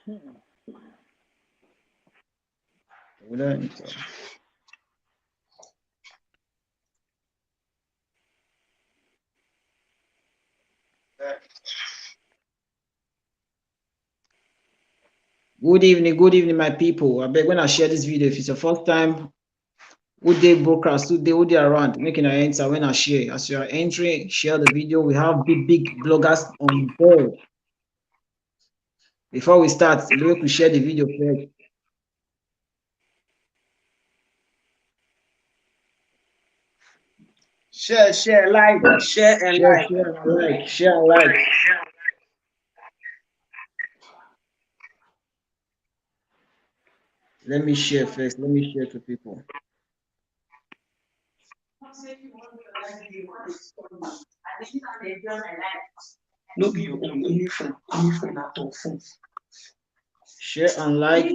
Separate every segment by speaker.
Speaker 1: Good evening, my people. I beg when I share this video, if it's your first time, good day broadcast, good day around, making an enter when I share. As you are entering, share the video. We have big bloggers on board. Before we start, we could share the video first.
Speaker 2: Share, like, share and like.
Speaker 1: Share and like. Let me share first. Let me share to people.
Speaker 2: No be your own, only phone at all phone.
Speaker 1: Share and like.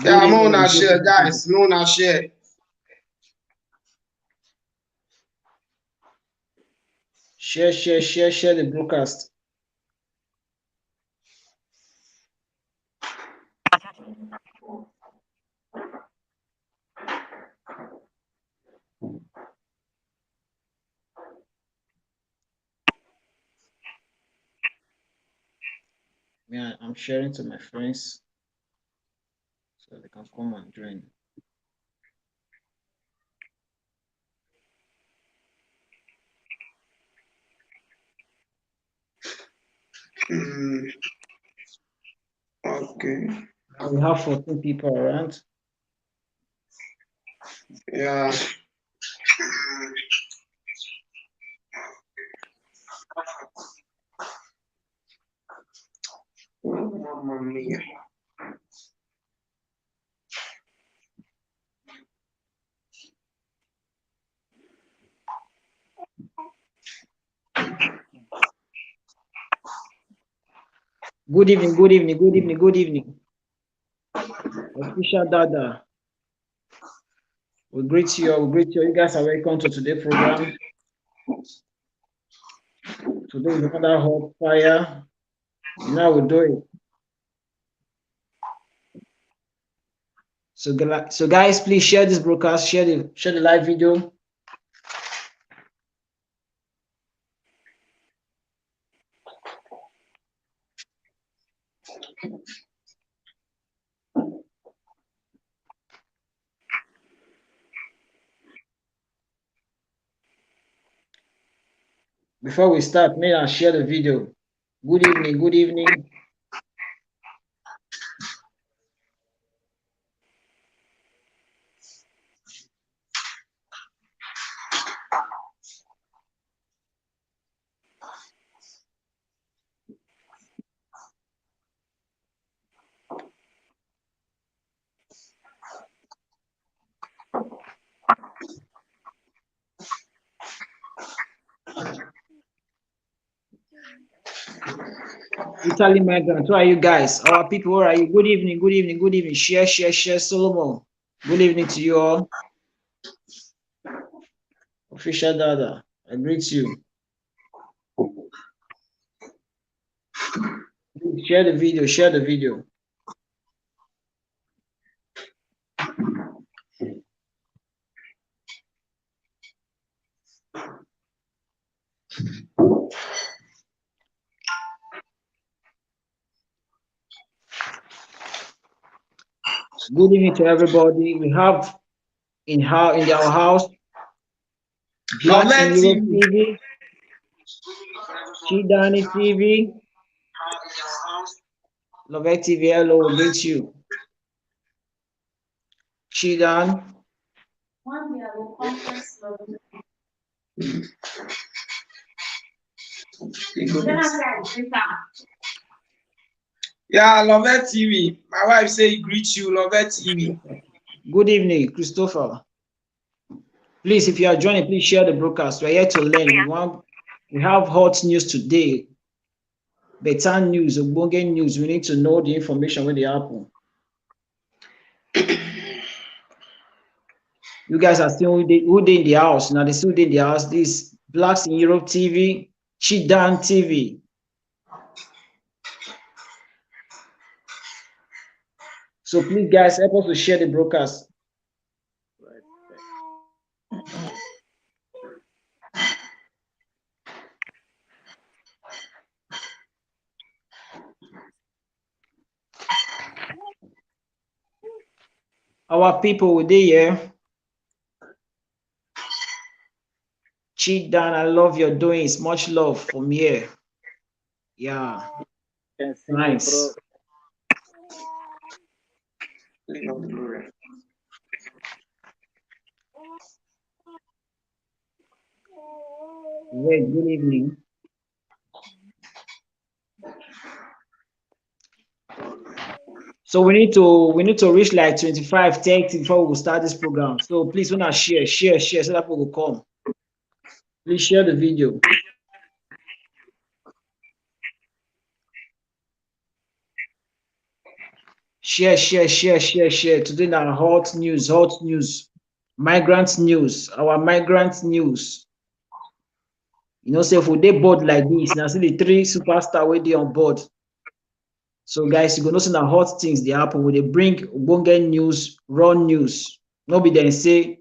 Speaker 2: Yeah, I'm on our share, guys. I'm on our share.
Speaker 1: Share the broadcast. Yeah, I'm sharing to my friends so they can come and join.
Speaker 2: Okay.
Speaker 1: And we have 14 people around.
Speaker 2: Yeah. Mamma mia.
Speaker 1: Good evening. Official Dada. We greet you. You guys are welcome to today's program. Today is another hot fire. You know how we do it. So guys, please share this broadcast, share the live video. Before we start, may I share the video. Good evening. Italy migrants, where are you guys? Our people, where are you? Good evening. Share. Solomon. Good evening to you all. Official Dada, I greet you. Share the video. Good evening to everybody. We have in our house Blacks in Europe TV, Chidani TV, Love TV. Hello, greet you. Chidan.
Speaker 2: Yeah, Love TV. My wife say greet you, Love TV.
Speaker 1: Good evening, Christopher. Please, if you are joining, please share the broadcast. We're here to learn. We have hot news today. Better news, Ogbonge news. We need to know the information when they happen. You guys are still who they in the house. Now they still in the house. This Blacks in Europe TV, Chidan TV. So please, guys, help us to share the broadcast. Our people with the here. Chidan, I love your doings. Much love from here. Yeah. Nice. Great, good evening. So we need to reach like 25, 30 before we will start this program. So please wanna share so that people will come. Please share the video. Share. Today now hot news. Migrant news. Our migrant news. You know, say if we dey board like this, now see the three superstar wey dey on board. So guys, you go know say na hot things dey happen. We dey bring ogbonge news, raw news. No be dem say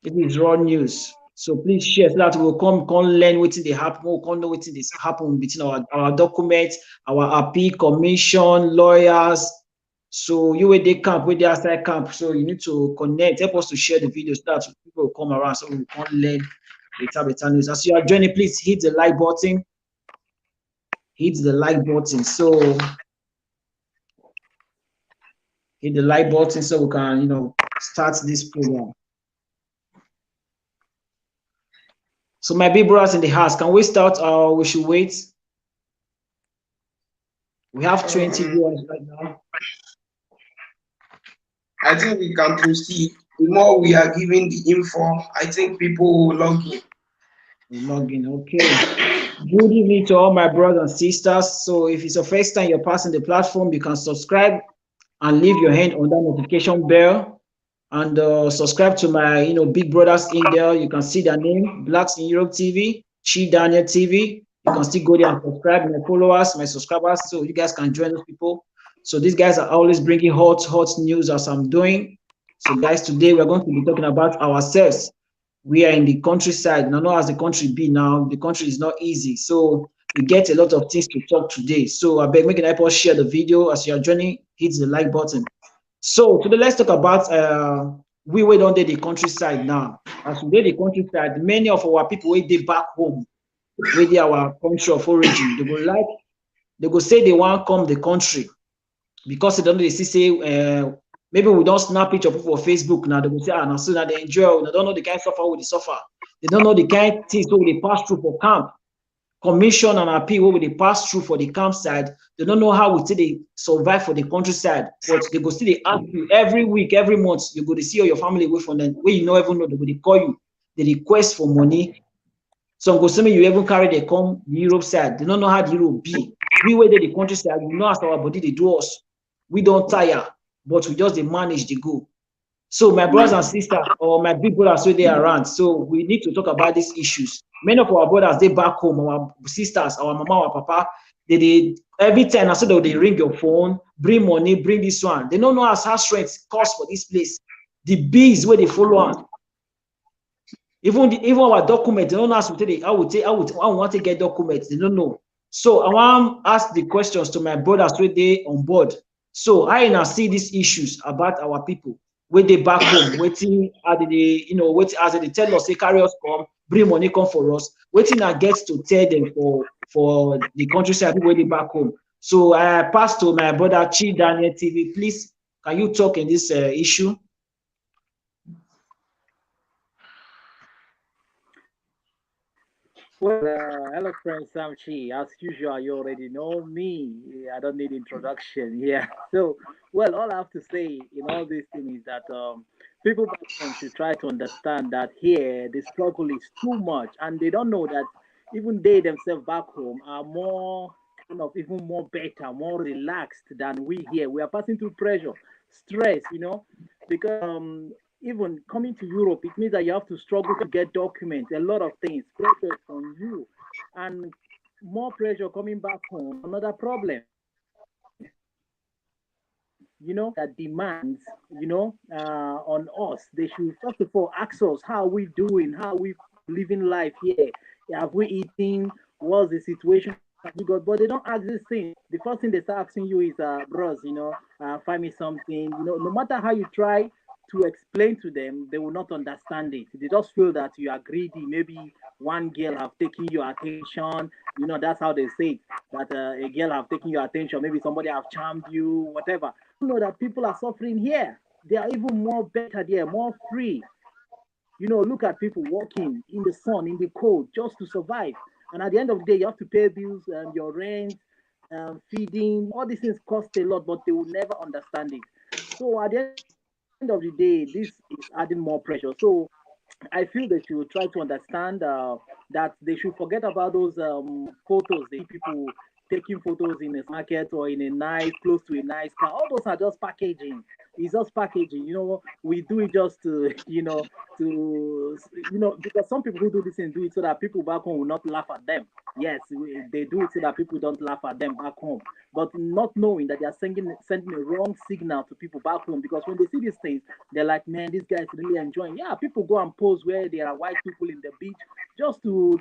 Speaker 1: it is raw news. So please share so that we will come learn wetin dey happen, we come know wetin dey happen between our documents, our appeal commission, lawyers. So you wey dey camp, wey dey outside camp, so you need to connect, help us to share the video so that people will come around so we can learn better news. As you are joining, please hit the like button. Hit the like button. So hit the like button so we can, start this program. So my big brothers in the house, can we start or we should wait? We have 20 viewers right now.
Speaker 2: I think we can proceed. The more we are giving the info, I think people will log in.
Speaker 1: Okay. Good evening to all my brothers and sisters. So if it's your first time you're passing the platform, you can subscribe and leave your hand on that notification bell. And subscribe to my big brothers in there. You can see their name, Blacks in Europe TV, Chi Daniel TV. You can still go there and subscribe, my followers, my subscribers, so you guys can join those people. So these guys are always bringing hot news as I'm doing. So guys, today we're going to be talking about ourselves. We are in the countryside. Now, not as the country be now, the country is not easy. So we get a lot of things to talk today. So I beg, make an help share the video. As you are joining, hit the like button. So today let's talk about we don't dey the countryside now. As we dey the countryside, many of our people wey dey back home, wey dey our country of origin, they go say they want come the country because they don't dey see say maybe we don't snap picture of people for Facebook now. They go say, now so that they enjoy, they don't know the kind of suffer we dey suffer. They don't know the kind of things wey we dey pass through for camp. Commission and appeal wey we dey pass through for the campsite. They don't know how we take dey survive for the countryside, but they go still dey ask you every week, every month. You go to see all your family away from them, where you no even know. They go dey call you, they request for money. Some go say me you even carry them come the Europe side. They don't know how the Europe be. We wey dey the countryside, you know as our body dey do us. We don't tire, but we just dey manage dey go. So my brothers and sisters, or my big brothers wey dey around, so we need to talk about these issues. Many of our brothers dey back home, our sisters, our mama, our papa, they every time I say they ring your phone, bring money, bring this one. They don't know how strength cost for this place. The bees where they follow on. Even our documents, they don't know how to take. I want to get documents. They don't know. So I want to ask the questions to my brothers where they on board. So I now see these issues about our people where they back home, waiting as they tell us, they carry us come, bring money come for us, waiting I get to tell them for the countryside where they back home. So I pass to my brother Chi Daniel TV. Please, can you talk in this issue?
Speaker 3: Well, hello friends, I'm Chi. As usual, you already know me. I don't need introduction here. So, well, all I have to say in all this thing is that people back home should try to understand that here the struggle is too much, and they don't know that even they themselves back home are more kind of even more better, more relaxed than we here. We are passing through pressure, stress, because even coming to Europe, it means that you have to struggle to get documents, a lot of things, pressure on you, and more pressure coming back home. Another problem, that demands, on us. They should first of all ask us how we doing, how we living life here. Have we eating? What's the situation? Have we got? But they don't ask this thing. The first thing they start asking you is, bros, find me something. No matter how you try to explain to them, they will not understand it. They just feel that you are greedy. Maybe one girl have taken your attention. That's how they say it. That a girl have taken your attention. Maybe somebody have charmed you, whatever. Know that people are suffering here. They are even more better there, more free. Look at people working in the sun, in the cold, just to survive. And at the end of the day, you have to pay bills, your rent, feeding. All these things cost a lot, but they will never understand it. So at the end of the day, this is adding more pressure. So I feel they should try to understand that they should forget about those photos. They see people taking photos in a market or in a nice, close to a nice car. All those are just packaging. It's just packaging. We do it just to, because some people who do this and do it so that people back home will not laugh at them. Yes, they do it so that people don't laugh at them back home, but not knowing that they are sending a wrong signal to people back home. Because when they see these things, they're like, man, this guy is really enjoying. Yeah, people go and pose where there are white people in the beach just to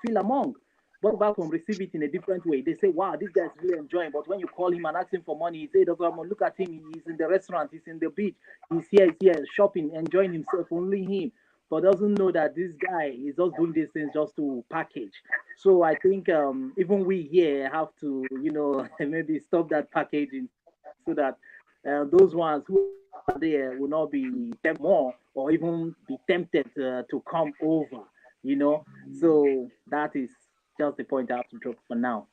Speaker 3: feel among. But back home receive it in a different way. They say, wow, this guy is really enjoying. But when you call him and ask him for money, he says, look at him. He's in the restaurant. He's in the beach. He's here, shopping, enjoying himself, only him. But doesn't know that this guy is just doing these things just to package. So I think even we here have to, maybe stop that packaging so that those ones who are there will not be tempted more or even be tempted to come over, So that is just the point I have to drop for now.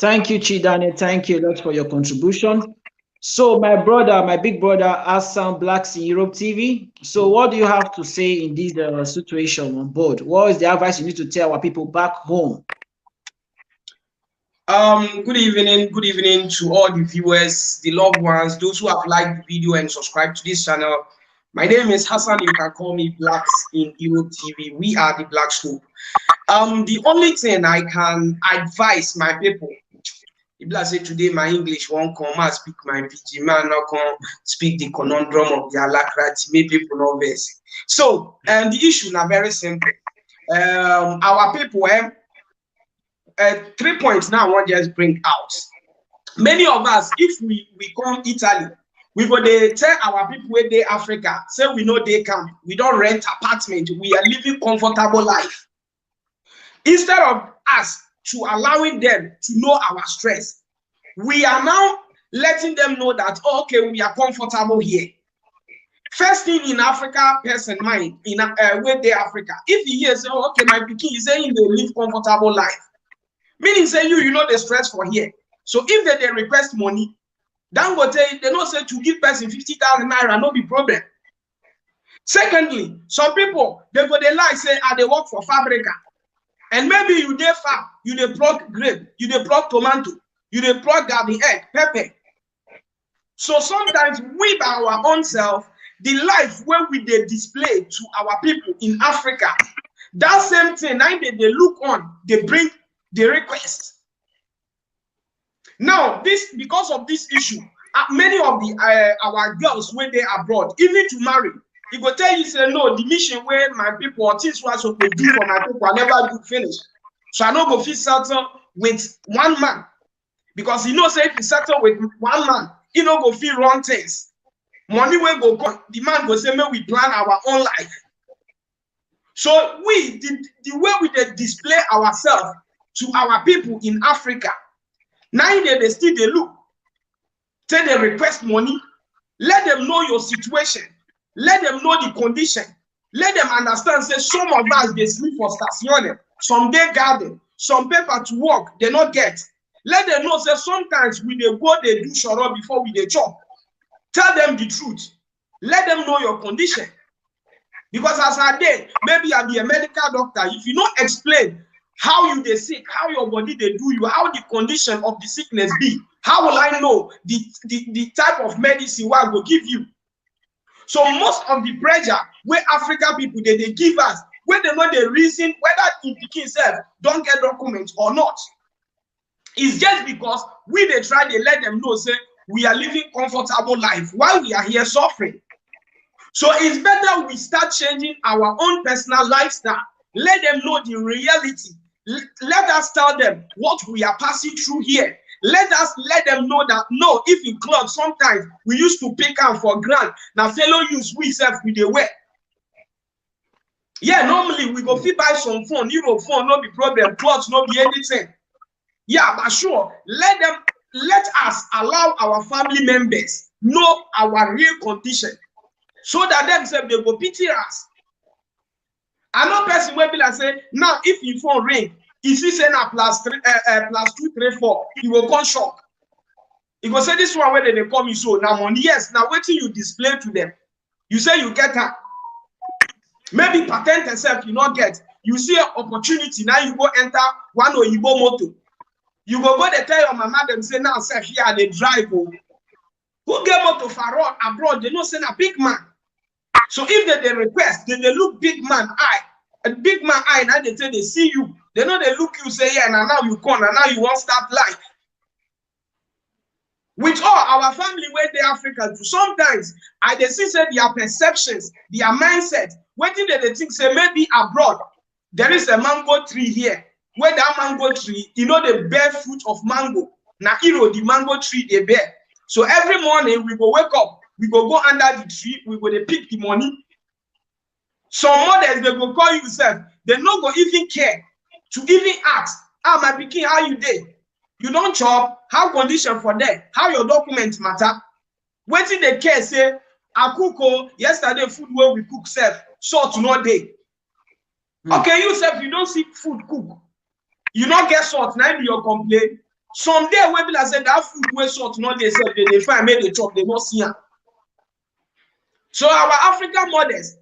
Speaker 1: Thank you, Chidane. Thank you a lot for your contribution. So my big brother, Hassan Blacks in Europe TV. So what do you have to say in this situation on board? What is the advice you need to tell our people back home?
Speaker 2: Good evening to all the viewers, the loved ones, those who have liked the video and subscribed to this channel. My name is Hassan. You can call me Blacks in Europe TV. We are the Black Hope. The only thing I can advise my people, if I say today my English won't come and speak my PG, man not come speak the conundrum of the alacrity, make people know this. So the issue now very simple. Our people 3 points now I want to just bring out. Many of us, if we come Italy, we go dey tell our people where they Africa, say we know they camp, we don't rent apartment, we are living comfortable life. Instead of us to allowing them to know our stress, we are now letting them know that, oh, okay, we are comfortable here. First thing in Africa, person mind, in where they Africa, if he hears, oh, okay, my pikin is saying they live comfortable life, meaning say you know the stress for here. So if they request money, then go tell they don't say to give person 50,000 naira, no be problem. Secondly, some people they go they lie say they work for Fabrica, and maybe you dey farm, you dey pluck grape, you dey pluck tomato, you dey pluck garden egg, pepper. So sometimes we by our own self, the life where we dey display to our people in Africa, that same thing now they look on, they bring the request. Now, this because of this issue, many of the our girls when they abroad, even to marry, he go tell you say no, the mission where my people or things was supposed to do for my people, I never do finish. So I no go fit settle with one man because he knows say if he settle with one man, he no go fit run things. Money will go come, the man go say, may we plan our own life. So we the way we display ourselves to our people in Africa. Now they still they look, tell them request money, let them know your situation, let them know the condition, let them understand. Say some of us they sleep for station, some day garden, some paper to work they not get. Let them know. Say sometimes we they go they do shoro before we they chop. Tell them the truth. Let them know your condition. Because as I did, maybe I be a medical doctor. If you don't explain how you they sick, how your body they do you, how the condition of the sickness be, How will I know the type of medicine I will give you? So most of the pressure where African people they give us, when they know the reason whether the pikin self don't get documents or not, it's just because we they try to let them know say we are living comfortable life while we are here suffering. So it's better we start changing our own personal lifestyle. Let them know the reality. Let us tell them what we are passing through here. Let them know that no, if in club sometimes we used to pick out for grant. Now fellow use we self with the wear. Yeah, normally we go fit buy some phone, Euro phone, no be problem, clothes, no be anything. Yeah, but sure, let us allow our family members know our real condition, so that themselves they go pity us. Another person will be like say, now if your phone ring, if you say now +234, you will come shock. You go say this one where they call me so now money. Yes, now wait till you display to them. You say you get her. Maybe patent yourself, you not get. You see an opportunity, now you go enter one or you go moto. You go they tell your mama them say now self here they drive. Oh. Who get moto for abroad? They know say a big man. So if they request, then they look big man eye. A big man eye, now they say they see you. They know they look you say, yeah, and now you come, and now you want start life. With all our family where they African, sometimes I they see say their perceptions, their mindset, what did they think say maybe abroad there is a mango tree here. Where that mango tree, you know the bear fruit of mango. Now the mango tree they bear. So every morning we go wake up, we go under the tree, we go they pick the money. Some mothers they go call yourself, they not go even care to even ask, ah my pikin, how you dey? You don't chop, how condition for that? How your documents matter? Waiting they care say, I cook yesterday food where we cook self, salt no day. Okay, you self you don't see food cook. You not get salt, now be your complaint. Someday when people say that food where salt not they self, they find make the chop, they not see her. So our African mothers,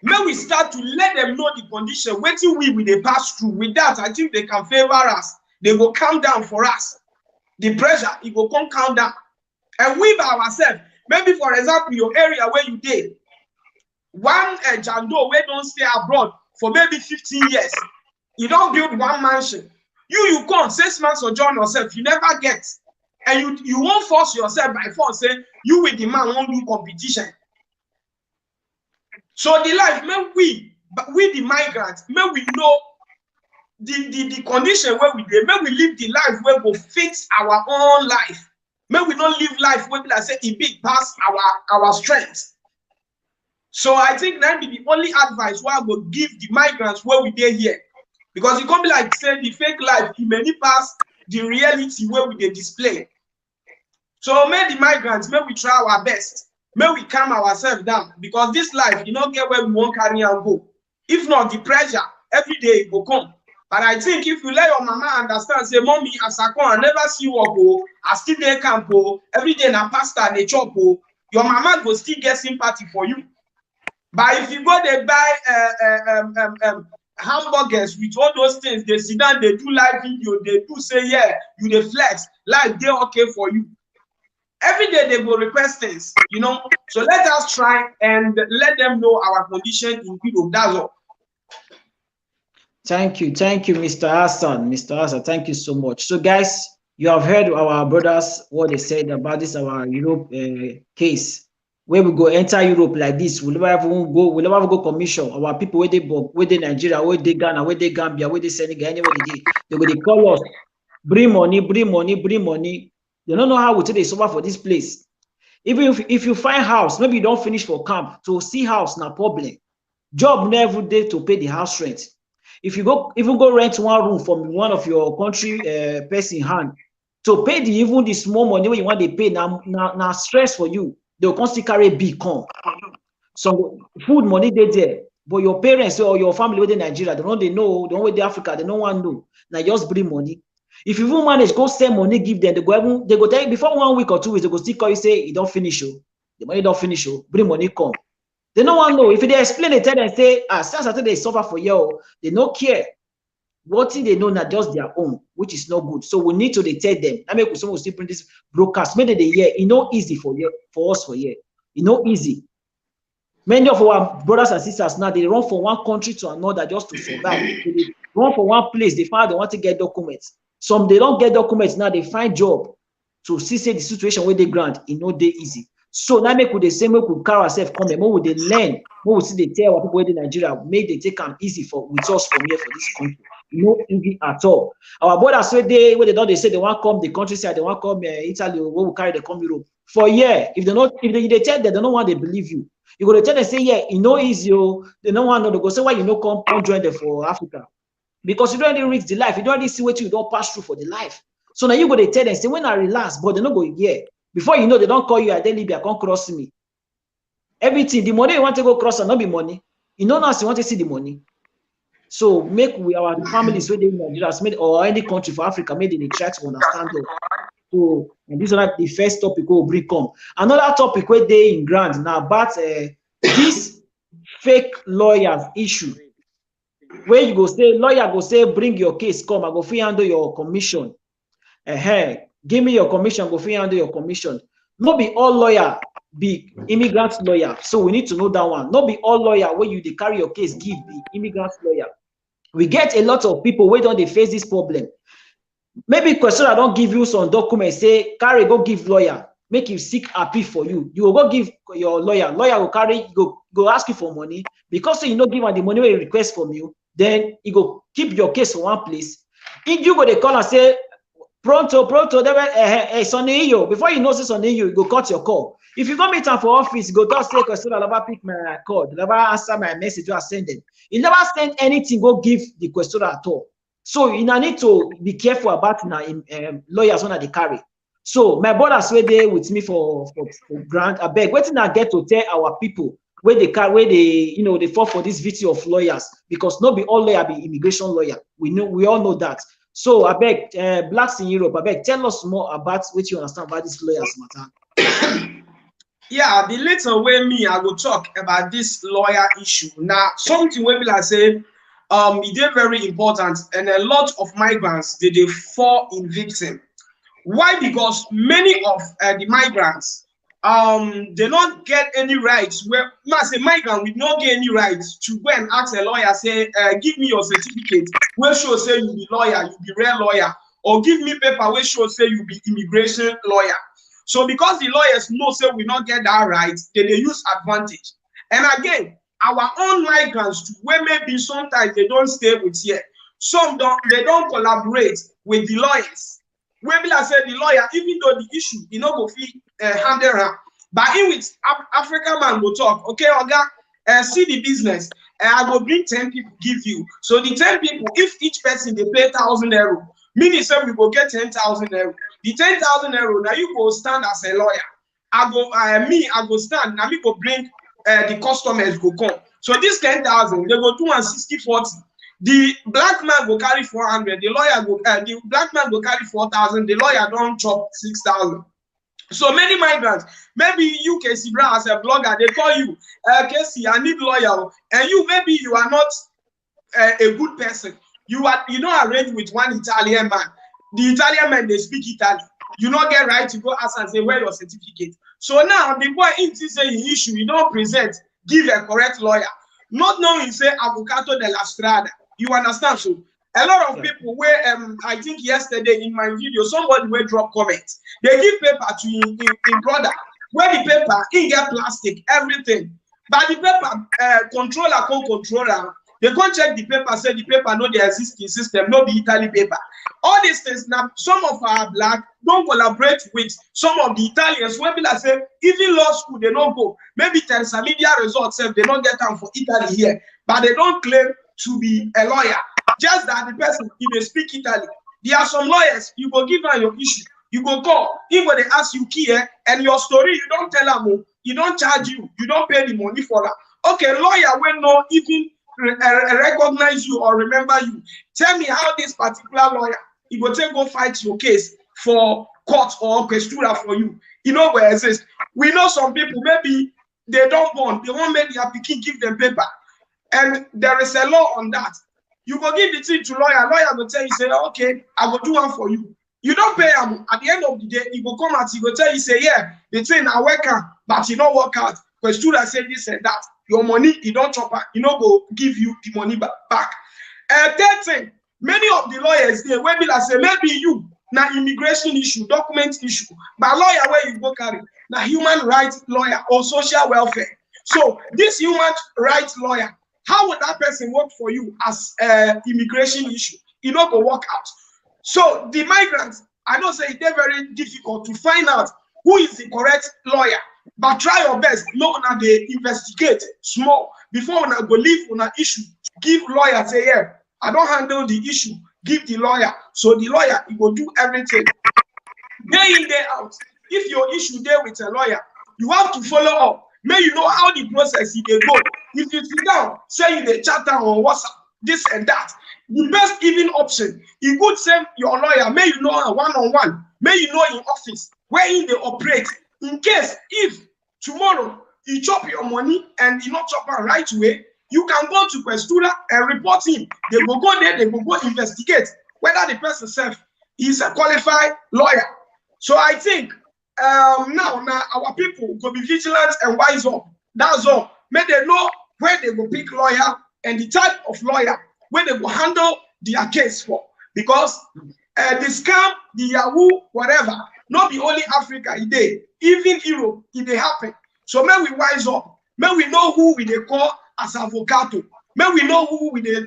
Speaker 2: may we start to let them know the condition, waiting we will they pass through. With that, I think they can favor us. They will calm down for us. The pressure, it will come calm down. And we by ourselves, maybe for example, your area where you did, one jando where don't stay abroad for maybe 15 years, you don't build one mansion. You come 6 months sojourn yourself, you never get. And you won't force yourself by force, say, you with the man won't do competition. So the life, may we the migrants, may we know the condition where we live, may we live the life where we fit our own life. May we not live life where people say it big past our strength. So I think that be the only advice why I will give the migrants where we dey here. Because it can't be like say the fake life, it may pass the reality where we dey display. So may the migrants, may we try our best. May we calm ourselves down, because this life, you don't get where we won't carry and go. If not, the pressure every day it will come. But I think if you let your mama understand, say, mommy, as I come, I never see work, I still dey camp, every day na pasta and a chop, your mama will still get sympathy for you. But if you go they buy hamburgers with all those things, they sit down, they do live video, they do say, yeah, you dey flex, life they okay for you. Every day they will request things, you know. So let us try and let them know our condition in Europe. That's all.
Speaker 1: Thank you, Mr. Hassan. Mr. Hassan, thank you so much. So, guys, you have heard our brothers what they said about this our Europe case. Where we go enter Europe like this, we'll never go commission. Our people where they Nigeria, where they Ghana, where they Gambia, where they Senegal, anywhere they go, they call us, bring money, bring money, bring money. They don't know how they suffer for this place. Even if you find house, maybe you don't finish for camp, to see house na problem. Job never day to pay the house rent. If you go rent one room from one of your country person hand, to pay even the small money when you want to pay, now stress for you. They'll constantly carry big come. So food money they there, but your parents or your family within Nigeria, they know, with Africa, they don't want to know. Now just bring money. If you even manage, go send money, give them, they go tell you before 1 week or 2 weeks, they go still call you, say, it don't finish, the money don't finish, bring money, come. They don't want to know. If they explain, they tell them, say, since I think they suffer for you, they don't care. What thing they know not just their own, which is not good. So we need to tell them. I mean, someone still bring this broadcast. Maybe they hear it not easy for us for here. It not easy. Many of our brothers and sisters now they run from one country to another just to survive. They run from one place, they find they want to get documents. Some they don't get documents now, they find job to see say the situation where they grant it no dey easy. So now make we the same way we carry ourselves come here, more we dey learn, more we see they tell our people in Nigeria, make they take them easy for with us from here for this country. No easy at all. Our brothers where they don't they say they want come the countryside, they want come Italy, where we carry they come Europe. For year, if they not if they tell them, they don't want they believe you. You go to tell them say, yeah, it no easy, they don't want to go say why you no come join them for Africa. Because you don't really reach the life, you don't really see what you don't pass through for the life. So now you go to tell them, say, when I relax, but they don't go here. Before you know, they don't call you at Libya, come cross me. Everything, the money you want to go cross and not be money. You know now you want to see the money. So make we our families where they in Nigeria or any country for Africa, maybe they try to understand them. So and this is not the first topic we'll bring come. Another topic where they in grant now about this fake lawyers issue. Where you go say lawyer go say bring your case come, I go free handle your commission. Give me your commission, go free handle your commission. Not be all lawyer be immigrant lawyer. So we need to know that one. Not be all lawyer where you they carry your case give the immigrant lawyer. We get a lot of people where don't they face this problem. Maybe question I don't give you some documents, say carry go give lawyer, make you seek appeal for you. You will go give your lawyer will carry go ask you for money because you know give the money where he request from you, then you go keep your case for one place. If you go they call and say pronto, Sonny, before you know this Sonny, you go cut your call. If you go meet him for office, you go just say question I never pick my call, never answer my message you are sending. You never send anything, go give the question at all. So you need to be careful about lawyers when they carry. So my brothers were there with me for grant. I beg, waiting I get to tell our people where they carry, where they they fall for this victim of lawyers because not be all lawyer be immigration lawyer. We all know that. So I beg, blacks in Europe, I beg, tell us more about what you understand about this lawyers matter.
Speaker 2: Yeah, the little way me I will talk about this lawyer issue. Now something where be like say. It is very important, and a lot of migrants they fall in victim. Why? Because many of the migrants they don't get any rights. Where as a migrant, we don't get any rights to go and ask a lawyer, say, give me your certificate, where show say you be lawyer, you be real lawyer, or give me paper where show say you be immigration lawyer. So because the lawyers know say we not get that right, they use advantage. And again, our own migrants, where maybe sometimes they don't stay with here, some they don't collaborate with the lawyers. Where I say the lawyer, even though the issue go fit handle her, but in which African man will talk, okay, Oga, see the business, I will bring 10 people give you. So the 10 people, if each person they pay €1,000, meaning say we go get 10,000 euro. The 10,000 euro now you go stand as a lawyer. I go stand. Now me go bring. The customers go come. So this 10,000, they go do 60-40. The black man go carry 400. The lawyer go the black man go carry 4,000. The lawyer don't chop 6,000. So many migrants, maybe you Casey Brown as a blogger, they call you, Casey, I need lawyer, and you maybe you are not a good person. You don't arrange with one Italian man. The Italian man they speak Italian. You don't get right to go ask and say where your certificate. So now the boy in say issue, you don't present, give a correct lawyer. Not knowing say avocado de la strada. You understand? So a lot of people where I think yesterday in my video, somebody will drop comments. They give paper to in brother. Where the paper, in get plastic, everything. But the paper controller can't control. They can't check the paper, say the paper no the existing system, no the Italy paper. All these things now, some of our black don't collaborate with some of the Italians. Where people say, even law school, they don't go. Maybe there's a media results, they don't get them for Italy here, but they don't claim to be a lawyer. Just that the person, if they speak Italy, there are some lawyers, you go give them your issue, you go call, even when they ask you key and your story, you don't tell them, you don't charge you don't pay the money for that. Okay, lawyer will not even recognize you or remember you. Tell me how this particular lawyer he will go fight your case for court or orchestra for you. You know where it says we know some people maybe they don't want, they won't make their picking give them paper, and there is a law on that. You go give the thing to lawyer go tell you, say, okay, I will do one for you. You don't pay him. At the end of the day, he will come out, he will tell you, say, yeah, the thing I work out, but he don't work out. Because student say this and that. Your money, he don't chop out. He don't go give you the money back. Third thing, many of the lawyers, they will be like, say, maybe you, now immigration issue, document issue, but lawyer where you go carry, now human rights lawyer or social welfare. So this human rights lawyer, how would that person work for you as immigration issue? It not go work out. So the migrants, I know say they're very difficult to find out who is the correct lawyer, but try your best. No, now they investigate small before una go leave una issue. Give lawyer, say, yeah, I don't handle the issue. Give the lawyer. So the lawyer, he will do everything. Day in, day out. If your issue there with a lawyer, you have to follow up. May you know how the process is they go. If you sit down, say you the chat on WhatsApp, this and that. The best even option, you could send your lawyer, may you know a one-on-one, may you know in office, where they operate. In case if tomorrow you chop your money and you not chop it right away, you can go to Questura and report him. They will go there, they will go investigate whether the person self is a qualified lawyer. So I think now our people will be vigilant and wise up. That's all. May they know where they will pick lawyer and the type of lawyer where they will handle their case for. Because the scam, the Yahoo, whatever, not be only Africa, even Europe, it happen. So may we wise up. May we know who we they call as avocado. May we know who we they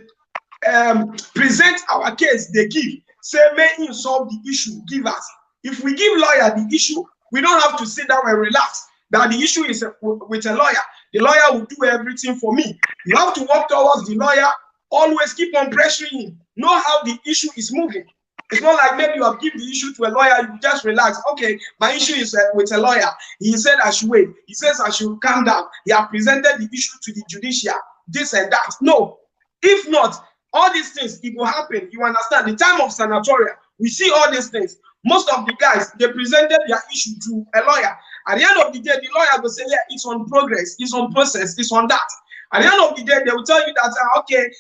Speaker 2: present our case they give. Say may him solve the issue, give us. If we give lawyer the issue, we don't have to sit down and relax. That the issue is with a lawyer. The lawyer will do everything for me. You have to work towards the lawyer. Always keep on pressuring him. Know how the issue is moving. It's not like maybe you have given the issue to a lawyer, you just relax. Okay, my issue is with a lawyer. He said I should wait. He says I should calm down. He has presented the issue to the judiciary, this and that. No. If not, all these things, it will happen. You understand? The time of sanatoria, we see all these things. Most of the guys, they presented their issue to a lawyer. At the end of the day, the lawyer will say, yeah, it's on progress, it's on process, it's on that. At the end of the day, they will tell you that, okay,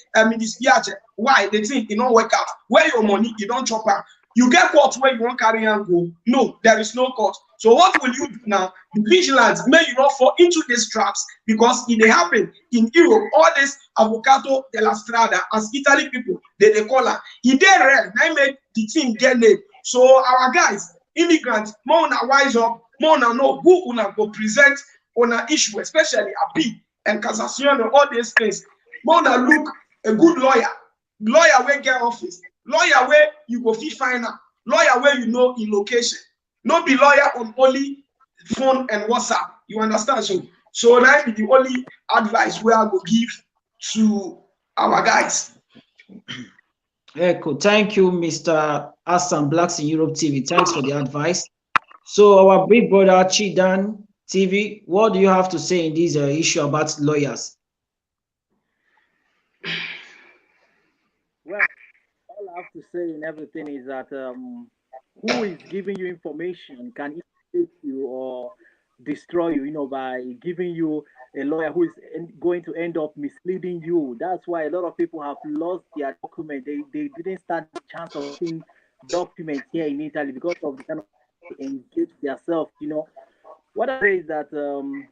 Speaker 2: why? They think it don't work out. Where your money, you don't chop out. You get caught where you won't carry and go. No, there is no court. So what will you do now? Be vigilant. May you not fall into these traps because it they happen in Europe. All this avocado della strada, as Italy people, they call her. It they rare. They make the thing get name. So our guys, immigrants, more na wise up, more na know who una go present on an issue, especially a P and cassation and all these things. More na look a good lawyer where get office, lawyer where you go fee final, lawyer where you know in location. Not be lawyer on only phone and WhatsApp. You understand? So that be the only advice we are going to give to our guys.
Speaker 1: Echo. Thank you, Mr. Hassan Blacks in Europe TV. Thanks for the advice. So our big brother Chidan TV, what do you have to say in this issue about lawyers?
Speaker 3: Well, all I have to say in everything is that who is giving you information can either take you or destroy you, by giving you a lawyer who is going to end up misleading you. That's why a lot of people have lost their document. They didn't stand the chance of seeing documents here in Italy because of the kind of engage themselves, What I say is that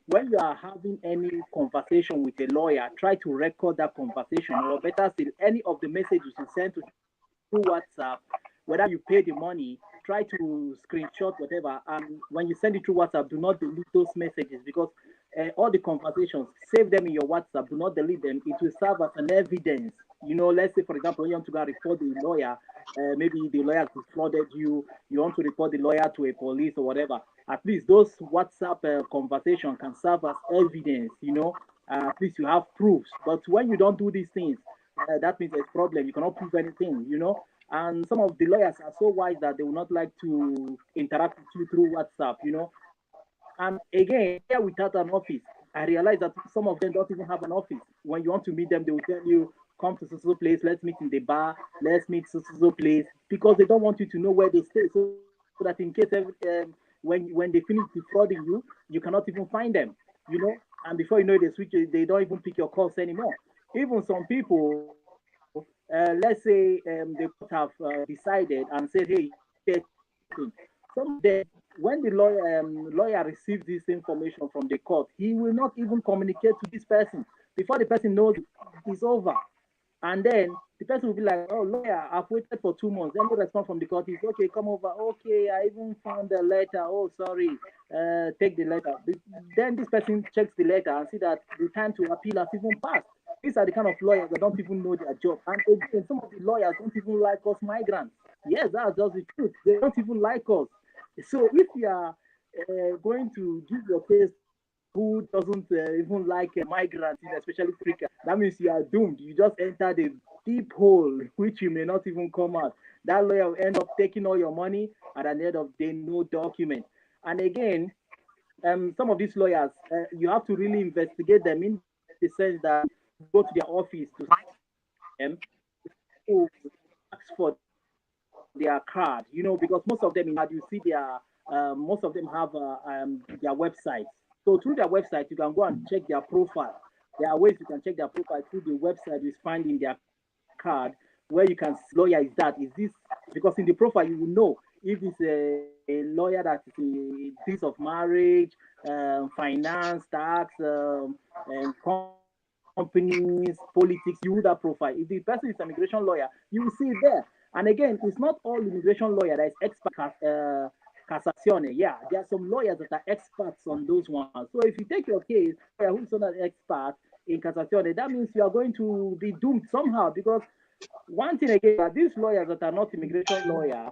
Speaker 3: when you are having any conversation with a lawyer, try to record that conversation, or better still, any of the messages you send through WhatsApp, whether you pay the money, try to screenshot whatever, and when you send it through WhatsApp, do not delete those messages because all the conversations, save them in your WhatsApp, do not delete them. It will serve as an evidence. Let's say, for example, when you want to go report the lawyer, maybe the lawyer defrauded you, you want to report the lawyer to a police or whatever. At least those WhatsApp conversations can serve as evidence, at least you have proofs. But when you don't do these things, that means there's a problem. You cannot prove anything, And some of the lawyers are so wise that they will not like to interact with you through WhatsApp, And again, here without an office, I realize that some of them don't even have an office. When you want to meet them, they will tell you, come to so place, let's meet in the bar, let's meet so place, because they don't want you to know where they stay. So that in case when they finish defrauding you, you cannot even find them, And before you know it, they switch, they don't even pick your calls anymore. Even some people, let's say the court have decided and said, hey, some of them, when the lawyer receives this information from the court, he will not even communicate to this person. Before the person knows it's over. And then the person will be like, oh, lawyer, I've waited for 2 months. Any response from the court is, okay, come over. Okay, I even found the letter. Oh, sorry. Take the letter. Then this person checks the letter and see that the time to appeal has even passed. These are the kind of lawyers that don't even know their job. And again, some of the lawyers don't even like us migrants. Yes, that's just the truth. They don't even like us. So if you are going to give your case to someone who doesn't even like migrants, especially Africa, that means you are doomed. You just entered a deep hole which you may not even come out. That lawyer will end up taking all your money, and at the end of the day, no document. And again, some of these lawyers, you have to really investigate them in the sense that you go to their office to them, to ask for their card, because most of them, you see most of them have their websites. So through their website, you can go and check their profile. There are ways you can check their profile through the website you find in their card, where you can see lawyer is that, is this, because in the profile you will know if it's a lawyer that is in things of marriage, finance, tax, companies, politics. You will that profile. If the person is an immigration lawyer, you will see it there. And again, it's not all immigration lawyer that is expert Cassazione. Yeah, there are some lawyers that are experts on those ones. So if you take your case, lawyer who's not an expert in Cassazione, that means you are going to be doomed somehow. Because one thing again, that these lawyers that are not immigration lawyer,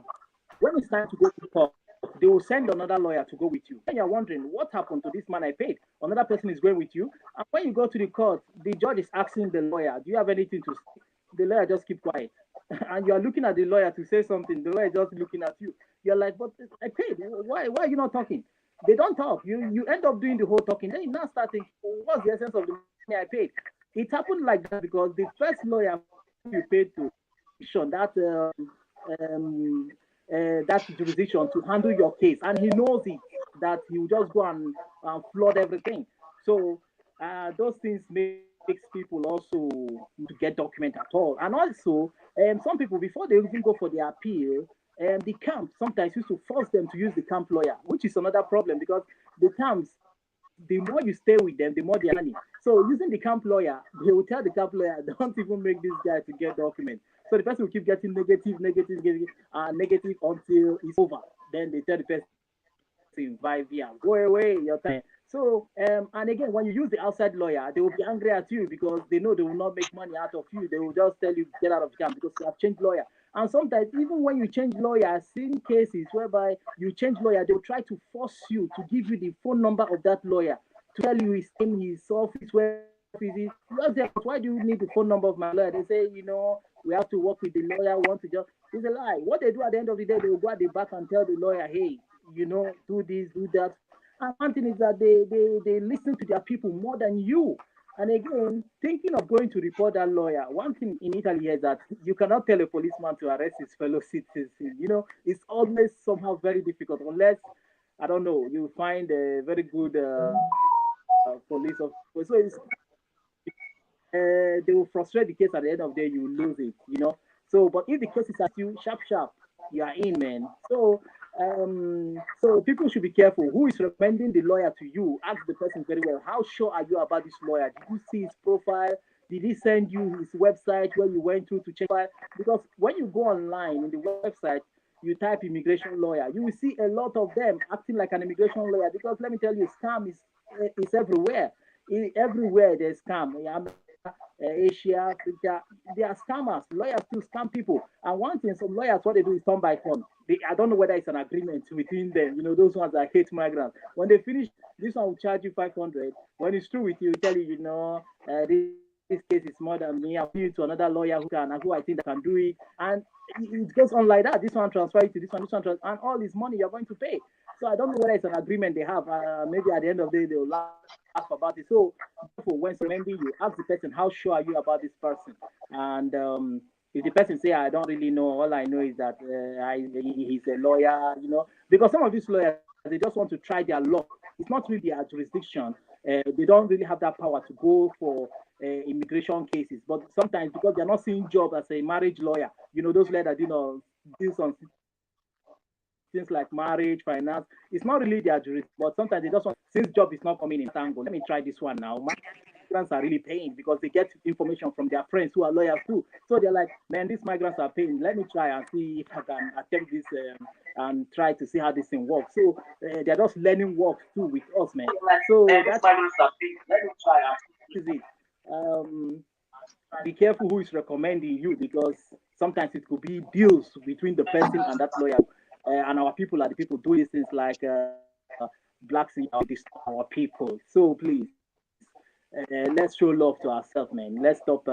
Speaker 3: when it's time to go to court, they will send another lawyer to go with you. Then you're wondering what happened to this man I paid. Another person is going with you, and when you go to the court, the judge is asking the lawyer, "Do you have anything to say?" The lawyer just keep quiet, and you are looking at the lawyer to say something. The lawyer is just looking at you. You're like, "But I paid. Why are you not talking?" They don't talk. You end up doing the whole talking. Then you now start thinking, oh, what's the essence of the money I paid? It happened like that because the first lawyer who you paid to um, that jurisdiction to handle your case, and he knows it, that he will just go and flood everything. So those things makes people also to get document at all. And also, some people before they even go for their appeal, the camp sometimes used to force them to use the camp lawyer, which is another problem because the camps, the more you stay with them, the more they are money. So using the camp lawyer, they will tell the camp lawyer, don't even make this guy to get documents. So the person will keep getting negative, negative, negative, negative until it's over. Then they tell the person, 5 years, go away, your time. So, and again, when you use the outside lawyer, they will be angry at you because they know they will not make money out of you. They will just tell you, get out of the camp because you have changed lawyer. And sometimes, even when you change lawyer, I've seen cases whereby you change lawyer, they will try to force you to give you the phone number of that lawyer to tell you his name, his office, where his office is. You ask them, why do you need the phone number of my lawyer? They say, we have to work with the lawyer. We want to just. It's a lie. What they do at the end of the day, they will go at the back and tell the lawyer, hey, do this, do that. And one thing is that they listen to their people more than you. And again, thinking of going to report that lawyer, one thing in Italy is that you cannot tell a policeman to arrest his fellow citizen. It's always somehow very difficult unless, I don't know, you find a very good police officer. So they will frustrate the case at the end of the day, you lose it. So, but if the case is at you, sharp, sharp, you are in, man. So people should be careful. Who is recommending the lawyer to you? Ask the person very well. How sure are you about this lawyer? Did you see his profile? Did he send you his website where you went to check file? Because when you go online in the website, you type immigration lawyer, you will see a lot of them acting like an immigration lawyer. Because let me tell you, scam is everywhere. Everywhere there's scam. America, Asia, Africa, they are scammers. Lawyers still scam people. And one thing, some lawyers, what they do is turn by turn. I don't know whether it's an agreement between them. Those ones that hate migrants. When they finish, this one will charge you 500. When it's true with you, tell you, this case is more than me. I'll give you to another lawyer who I think that can do it. And it goes on like that. This one transfer it to this one, and all this money you're going to pay. So I don't know whether it's an agreement they have. Maybe at the end of the day they'll laugh about it. So therefore, when recommending you, ask the person, how sure are you about this person? And if the person say, I don't really know, all I know is that he's a lawyer, because some of these lawyers, they just want to try their luck. It's not really their jurisdiction. They don't really have that power to go for immigration cases. But sometimes because they're not seeing job as a marriage lawyer, those lawyers that deals on things like marriage, finance, it's not really their jurisdiction. But sometimes they just want, since job is not coming in tango, let me try this one now. Migrants are really paying because they get information from their friends who are lawyers too. So they're like, man, these migrants are paying. Let me try and see if I can attempt this and try to see how this thing works. So they're just learning work too with us, man. So that's let me try and see it. Be careful who is recommending you, because sometimes it could be deals between the person and that lawyer. And our people are the people doing these things like blacks in our people. So please, let's show love to ourselves, man. Let's stop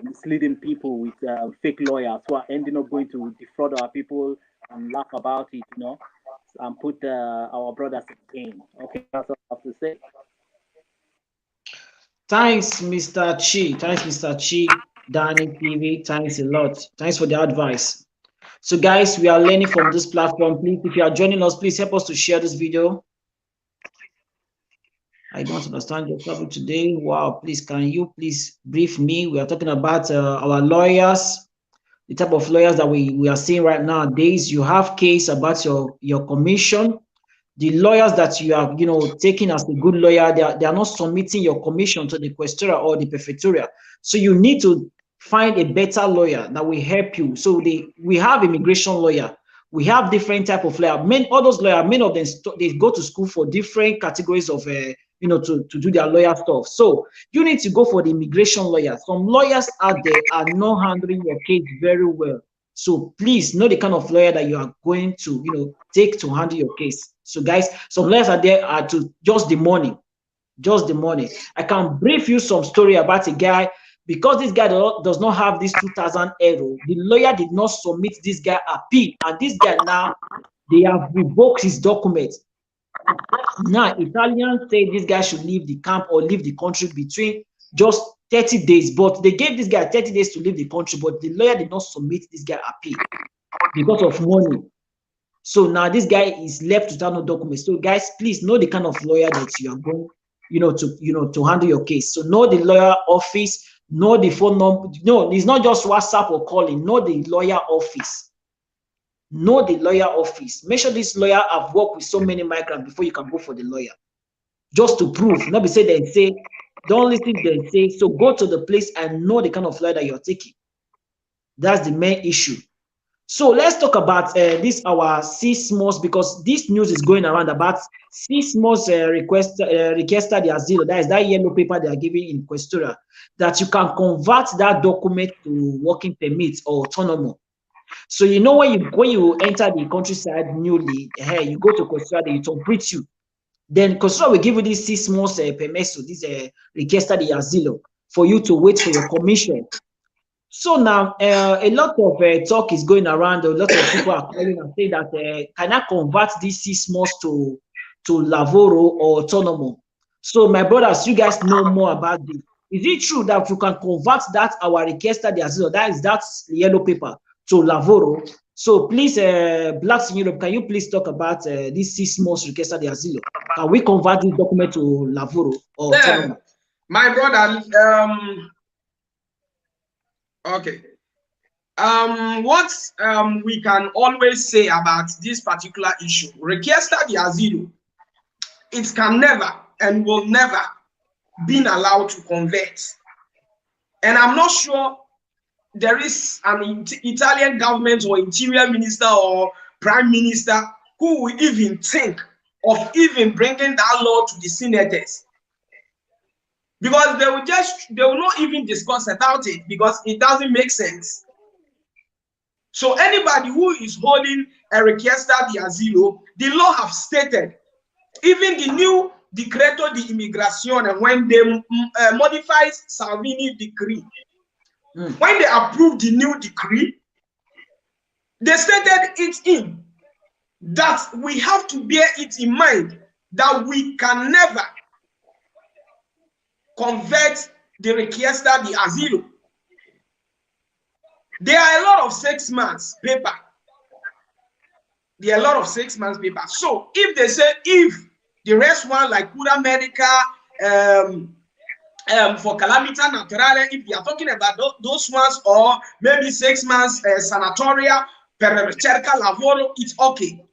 Speaker 3: misleading people with fake lawyers who are ending up going to defraud our people and laugh about it, and put our brothers in pain. Okay, that's all I have to say.
Speaker 1: Thanks, Mr. Chi. Thanks, Mr. Chi. Danny TV. Thanks a lot. Thanks for the advice. So, guys, we are learning from this platform. Please, if you are joining us, please help us to share this video. I don't understand your topic today. Wow, please, can you please brief me? We are talking about our lawyers, the type of lawyers that we are seeing right nowadays. You have case about your commission. The lawyers that you are, taking as a good lawyer, they are not submitting your commission to the questura or the prefectura. So you need to find a better lawyer that will help you. So we have immigration lawyer. We have different type of lawyer. All those lawyers, many of them, they go to school for different categories of, to do their lawyer stuff. So you need to go for the immigration lawyer. Some lawyers out there are not handling your case very well. So please know the kind of lawyer that you are going to, take to handle your case. So guys, some lawyers are there are to just the money. I can brief you some story about a guy. Because this guy does not have this 2,000 euro, the lawyer did not submit this guy appeal, and this guy now, they have revoked his document. Now, Italians say this guy should leave the camp or leave the country between just 30 days, but they gave this guy 30 days to leave the country, but the lawyer did not submit this guy appeal because of money. So now this guy is left without no documents. So guys, please know the kind of lawyer that you are going, to handle your case. So know the lawyer office. Know the phone number. No, it's not just WhatsApp or calling. Know the lawyer office. Know the lawyer office. Make sure this lawyer have worked with so many migrants before you can go for the lawyer. Just to prove. Not be say they say, don't listen to them say. So go to the place and know the kind of lawyer that you're taking. That's the main issue. So let's talk about this our 6 months, because this news is going around about 6 months requesta de asilo. That is that yellow paper they are giving in questura, that you can convert that document to working permit or autonomous. So when you enter the countryside newly, you go to questura, they interpret you. Then questura will give you this 6 months PERMESSO, this requesta de asilo, for you to wait for your commission. So now, a lot of talk is going around. A lot of people are calling and saying that can I convert these 6 months to lavoro or autonomo? So my brothers, you guys know more about this. Is it true that you can convert that our requesta de asilo, that's yellow paper, to lavoro? So please, blacks in Europe, can you please talk about this 6 months requesta de asilo? Can we convert this document to lavoro or autonomo?
Speaker 2: My brother, okay. What we can always say about this particular issue, requesta de asilo, it can never and will never be allowed to convert. And I'm not sure there is an Italian government or interior minister or prime minister who will even think of even bringing that law to the senators, because they will not even discuss about it, because it doesn't make sense. So anybody who is holding a requesta de asilo, the law have stated, even the new Decreto de Immigrazione, when they modified Salvini decree, when they approved the new decree, they stated it in that we have to bear it in mind that we can never convert the requesta de asilo. There are a lot of 6 months paper. There are a lot of 6 months paper. So if they say, if the rest one like Pura Medica, for calamity naturale, if you are talking about those ones, or maybe 6 months sanatoria per ricerca lavoro, it's okay.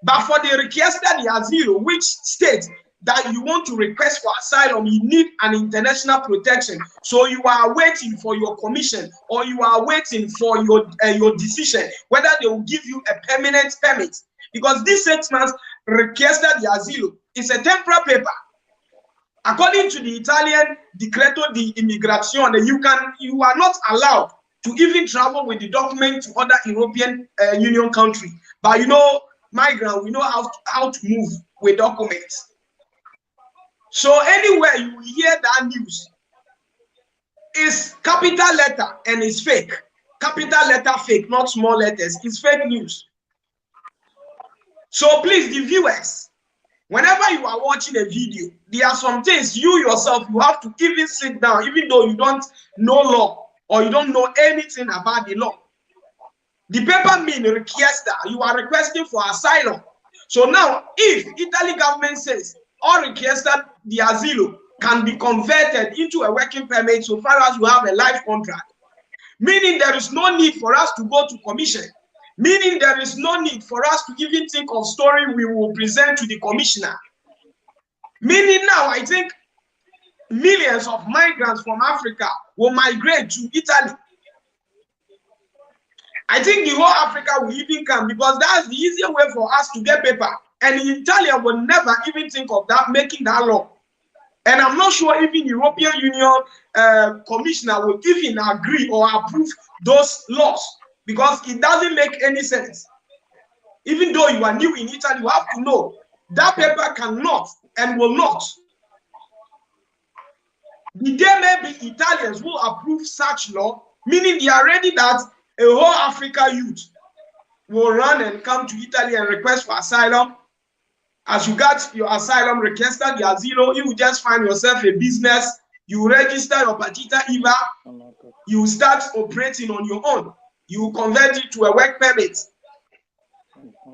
Speaker 2: But for the richiesta di asilo, which states that you want to request for asylum, you need an international protection. So you are waiting for your commission, or you are waiting for your decision whether they will give you a permanent permit. Because this 6 months richiesta di asilo is a temporary paper. According to the Italian Decreto di Immigrazione, you are not allowed to even travel with the document to other European Union countries. But you know, migrant, we know how to move with documents. So anywhere you hear that news, is capital letter and it's fake. Capital letter fake, not small letters. It's fake news. So please, the viewers, whenever you are watching a video, there are some things you yourself, you have to even sit down, even though you don't know law or you don't know anything about the law. The paper mean richiesta, you are requesting for asylum. So now, if Italy government says all richiesta di asilo can be converted into a working permit so far as you have a life contract, meaning there is no need for us to go to commission, meaning there is no need for us to even think of story we will present to the commissioner. Meaning now, I think millions of migrants from Africa will migrate to Italy. I think the whole Africa will even come, because that's the easier way for us to get paper. And Italy will never even think of that, making that law. And I'm not sure even European Union commissioner will even agree or approve those laws, because it doesn't make any sense. Even though you are new in Italy, you have to know that paper cannot and will not. The day maybe Italians will approve such law, meaning they are ready that a whole Africa youth will run and come to Italy and request for asylum. As you got your asylum request, the asilo, you will just find yourself a business, you register your partita IVA, you start operating on your own, you convert it to a work permit.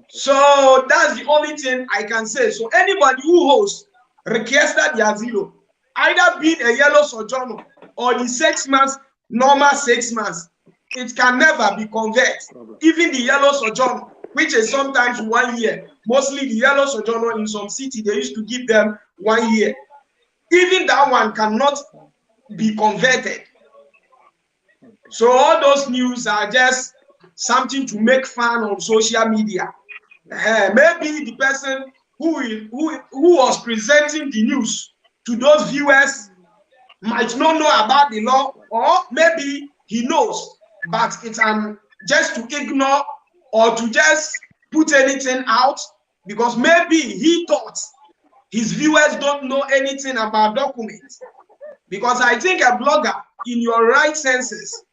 Speaker 2: So that's the only thing I can say. So anybody who hosts richiesta di asilo, either being a yellow sojourner or the 6 months, normal 6 months, it can never be converted. Even the yellow sojourner, which is sometimes 1 year, mostly the yellow sojourner in some city, they used to give them 1 year. Even that one cannot be converted. So all those news are just something to make fun on social media. Maybe the person who was presenting the news to those viewers might not know about the law, or maybe he knows, but it's just to ignore or to just put anything out, because maybe he thought his viewers don't know anything about documents. Because I think a blogger in your right senses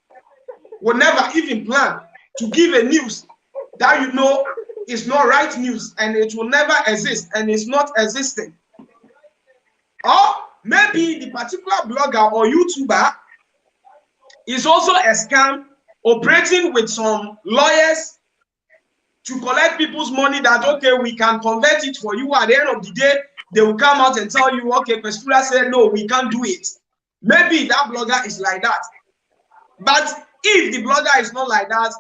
Speaker 2: would never even plan to give a news that you know is not right news, and it will never exist, and it's not existing. Or maybe the particular blogger or YouTuber is also a scam operating with some lawyers to collect people's money, that okay, we can convert it for you. At the end of the day, they will come out and tell you, okay, Questura said no, we can't do it. Maybe that blogger is like that. But if the blogger is not like that,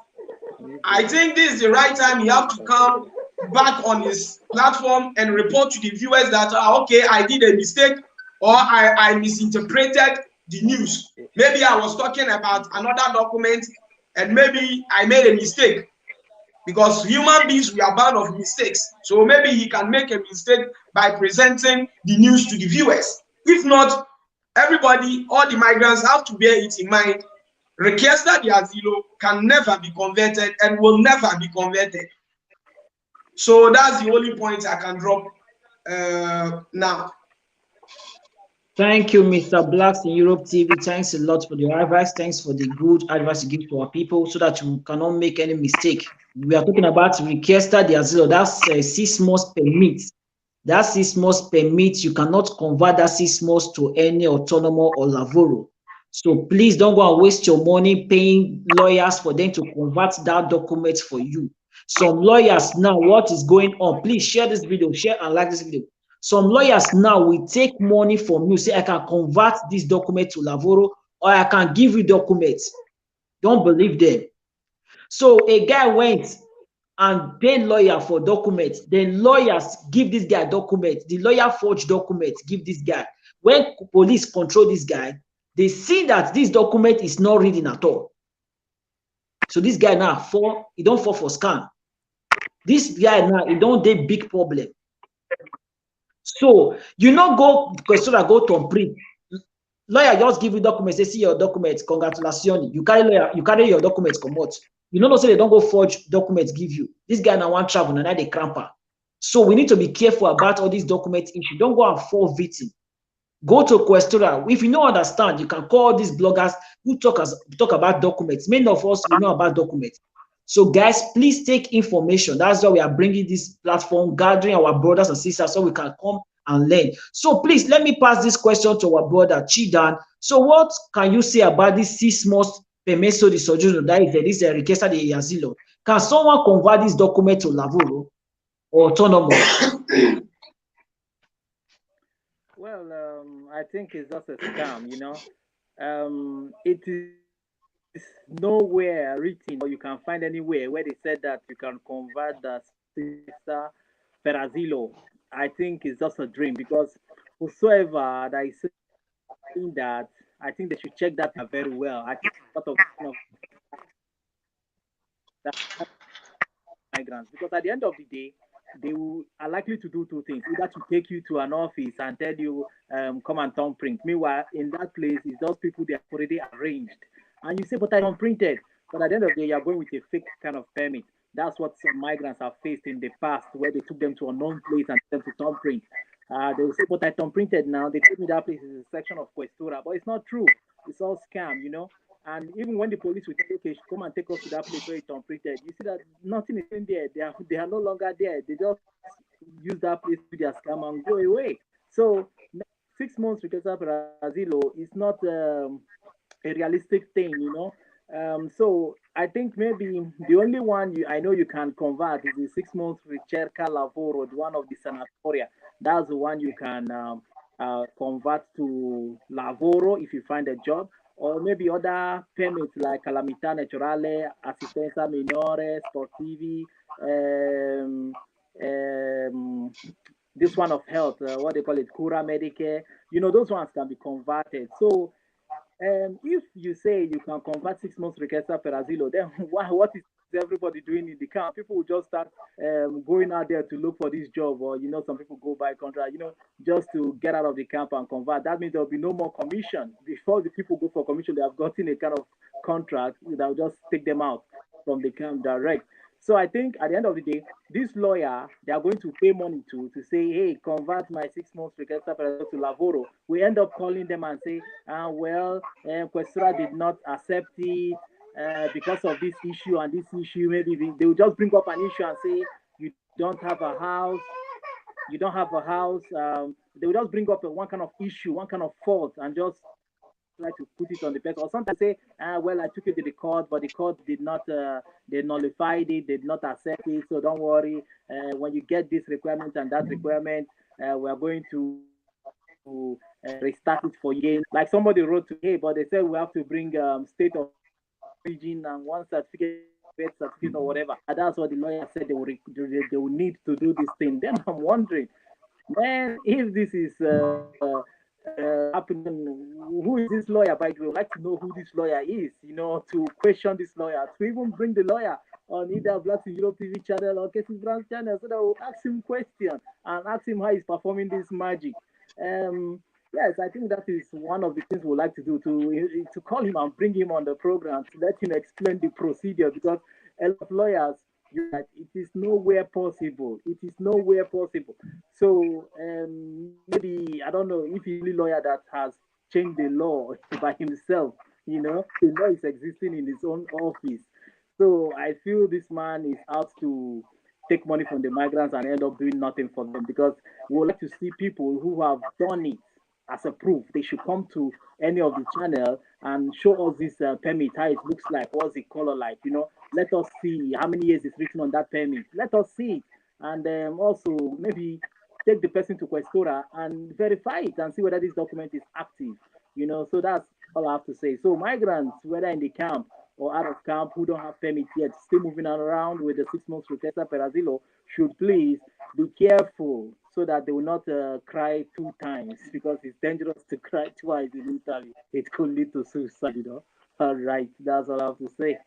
Speaker 2: I think this is the right time he have to come back on his platform and report to the viewers that okay, I did a mistake, or I misinterpreted the news. Maybe I was talking about another document and maybe I made a mistake, because human beings, we are bound of mistakes. So maybe he can make a mistake by presenting the news to the viewers. If not, everybody, all the migrants have to bear it in mind. Richiesta di asilo can never be converted and will never be converted. So that's the only point I can drop now.
Speaker 1: Thank you, Mr. Blacks in Europe TV. Thanks a lot for the advice. Thanks for the good advice you give to our people, so that you cannot make any mistake. We are talking about richiesta di asilo. That's 6 months permit. That 6 months permit, you cannot convert that 6 months to any autonomo or lavoro. So please don't go and waste your money paying lawyers for them to convert that document for you. Some lawyers now, what is going on? Please share this video, share and like this video. Some lawyers now will take money from you, say I can convert this document to Lavoro, or I can give you documents. Don't believe them. So a guy went and paid lawyer for documents. Then lawyers give this guy documents. The lawyer forged documents, give this guy. When police control this guy, they see that this document is not reading at all. So this guy now he don't fall for scam. This guy now he don't dey big problem. So you not go question go to print. Lawyer just give you documents, they see your documents, congratulations. You carry your documents come out. You know say they don't go forge documents give you. This guy now want travel, now they cramper. So we need to be careful about all these document issue. Don't go and fall victim. Go to Questura. If you don't understand, you can call these bloggers who talk about documents. Many of us we know about documents. So guys, please take information. That's why we are bringing this platform, gathering our brothers and sisters so we can come and learn. So please let me pass this question to our brother Chidan. So what can you say about this 6 months PERMESSO di soggiorno that is this richiesta di asilo? Can someone convert this document to lavoro or autonomous?
Speaker 3: Well, I think it's just a scam, it is nowhere written or you can find anywhere where they said that you can convert the sister per asilo. I think it's just a dream because whosoever that is saying that, I think they should check that very well. I think a lot of migrants because at the end of the day, are likely to do two things: either to take you to an office and tell you, come and turn print. Meanwhile, in that place, it's those people they have already arranged, and you say, "But I don't printed." But at the end of the day, you're going with a fake kind of permit. That's what some migrants have faced in the past, where they took them to a known place and them to turn print. They will say, "But I turn printed now." They told me that place is a section of Questura, but it's not true. It's all scam. And even when the police will tell, okay, come and take us to that place where it's unprinted, you see that nothing is in there. They are no longer there. They just use that place to their scam and go away. So 6 months because of Brazilo is not a realistic thing. So I think maybe the only one I know you can convert is the 6 months ricerca lavoro, the one of the sanatoria. That's the one you can convert to lavoro if you find a job, or maybe other permits like calamita naturale, assistenza minore, sportivi, um, um, this one of health, what they call it, cura medicae. Those ones can be converted. So if you say you can convert 6 months riqueza per asilo, then what is everybody doing in the camp? People will just start going out there to look for this job, or some people go by contract, just to get out of the camp and convert. That means there'll be no more commission. Before the people go for commission, they have gotten a kind of contract that will just take them out from the camp direct. So I think at the end of the day, this lawyer, they are going to pay money to say, hey, convert my 6 months requesta to Lavoro. We end up calling them and say, well, Questura did not accept it because of this issue and this issue. Maybe they will just bring up an issue and say, you don't have a house. You don't have a house. They will just bring up one kind of issue, one kind of fault, and just try to put it on the person. Or sometimes say, well, I took it to the court, but the court did not, they nullified it, they did not accept it. So don't worry. When you get this requirement and that requirement, we are going to restart it for you. Like somebody wrote to, hey, but they said we have to bring state of origin and one certificate or whatever. And that's what the lawyer said they will need to do this thing. Then I'm wondering, man, if this is happening, who is this lawyer? By the way, I'd like to know who this lawyer is, to question this lawyer, to even bring the lawyer on either Black to Europe TV channel or Cases Branch channel, so that we'll ask him question and ask him how he's performing this magic. Yes, I think that is one of the things we'd like to do, to call him and bring him on the program to let him explain the procedure, because a lot of lawyers, it is nowhere possible. It is nowhere possible. So maybe, I don't know if he's the lawyer that has changed the law by himself. The law is existing in his own office. So I feel this man is out to take money from the migrants and end up doing nothing for them, because we would like to see people who have done it as a proof. They should come to any of the channel and show us this permit, how it looks like, what's the color like, let us see how many years is written on that permit. Let us see it. And also maybe take the person to Questora and verify it and see whether this document is active. So that's all I have to say. So migrants, whether in the camp or out of camp, who don't have permit yet, still moving around with the 6 months requesta per asilo, should please be careful so that they will not cry 2 times, because it's dangerous to cry twice in Italy. It could lead to suicide. All right, that's all I have to say.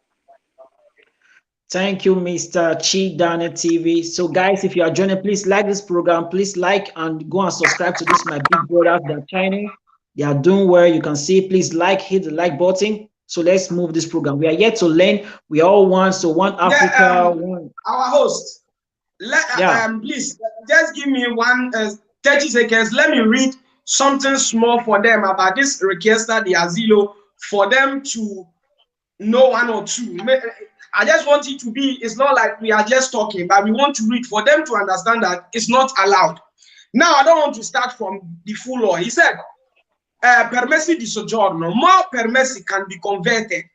Speaker 1: Thank you, Mr. Chi Daniel TV. So, guys, if you are joining, please like this program. Please like and go and subscribe to this. My big brothers, they're shining. They are doing well. You can see. Please hit the like button. So let's move this program. We are yet to learn. We are all one. So one Africa, one.
Speaker 2: Our host, please just give me 30 seconds. Let me read something small for them about this requesta the asilo, for them to know one or two. I just want it to be, it's not like we are just talking, but we want to read for them to understand that it's not allowed. Now, I don't want to start from the full law. He said, permessi di soggiorno, more permessi can be converted.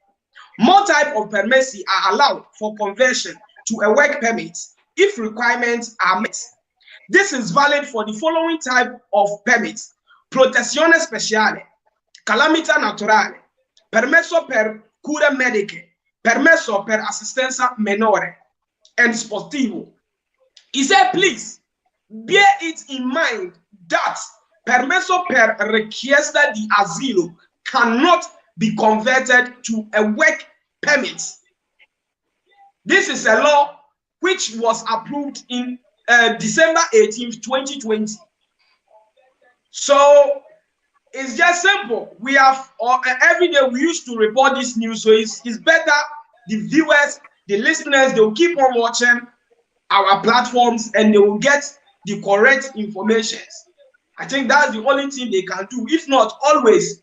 Speaker 2: More type of permessi are allowed for conversion to a work permit if requirements are met. This is valid for the following type of permits: protezione speciale, calamita naturale, permesso per cure mediche, permesso per assistenza minore, and sportivo. He said, please bear it in mind that permesso per richiesta di asilo cannot be converted to a work permit. This is a law which was approved in December 18th, 2020. So it's just simple. We have every day we used to report this news, so it's better the viewers, the listeners, they will keep on watching our platforms and they will get the correct information. I think that's the only thing they can do. If not, always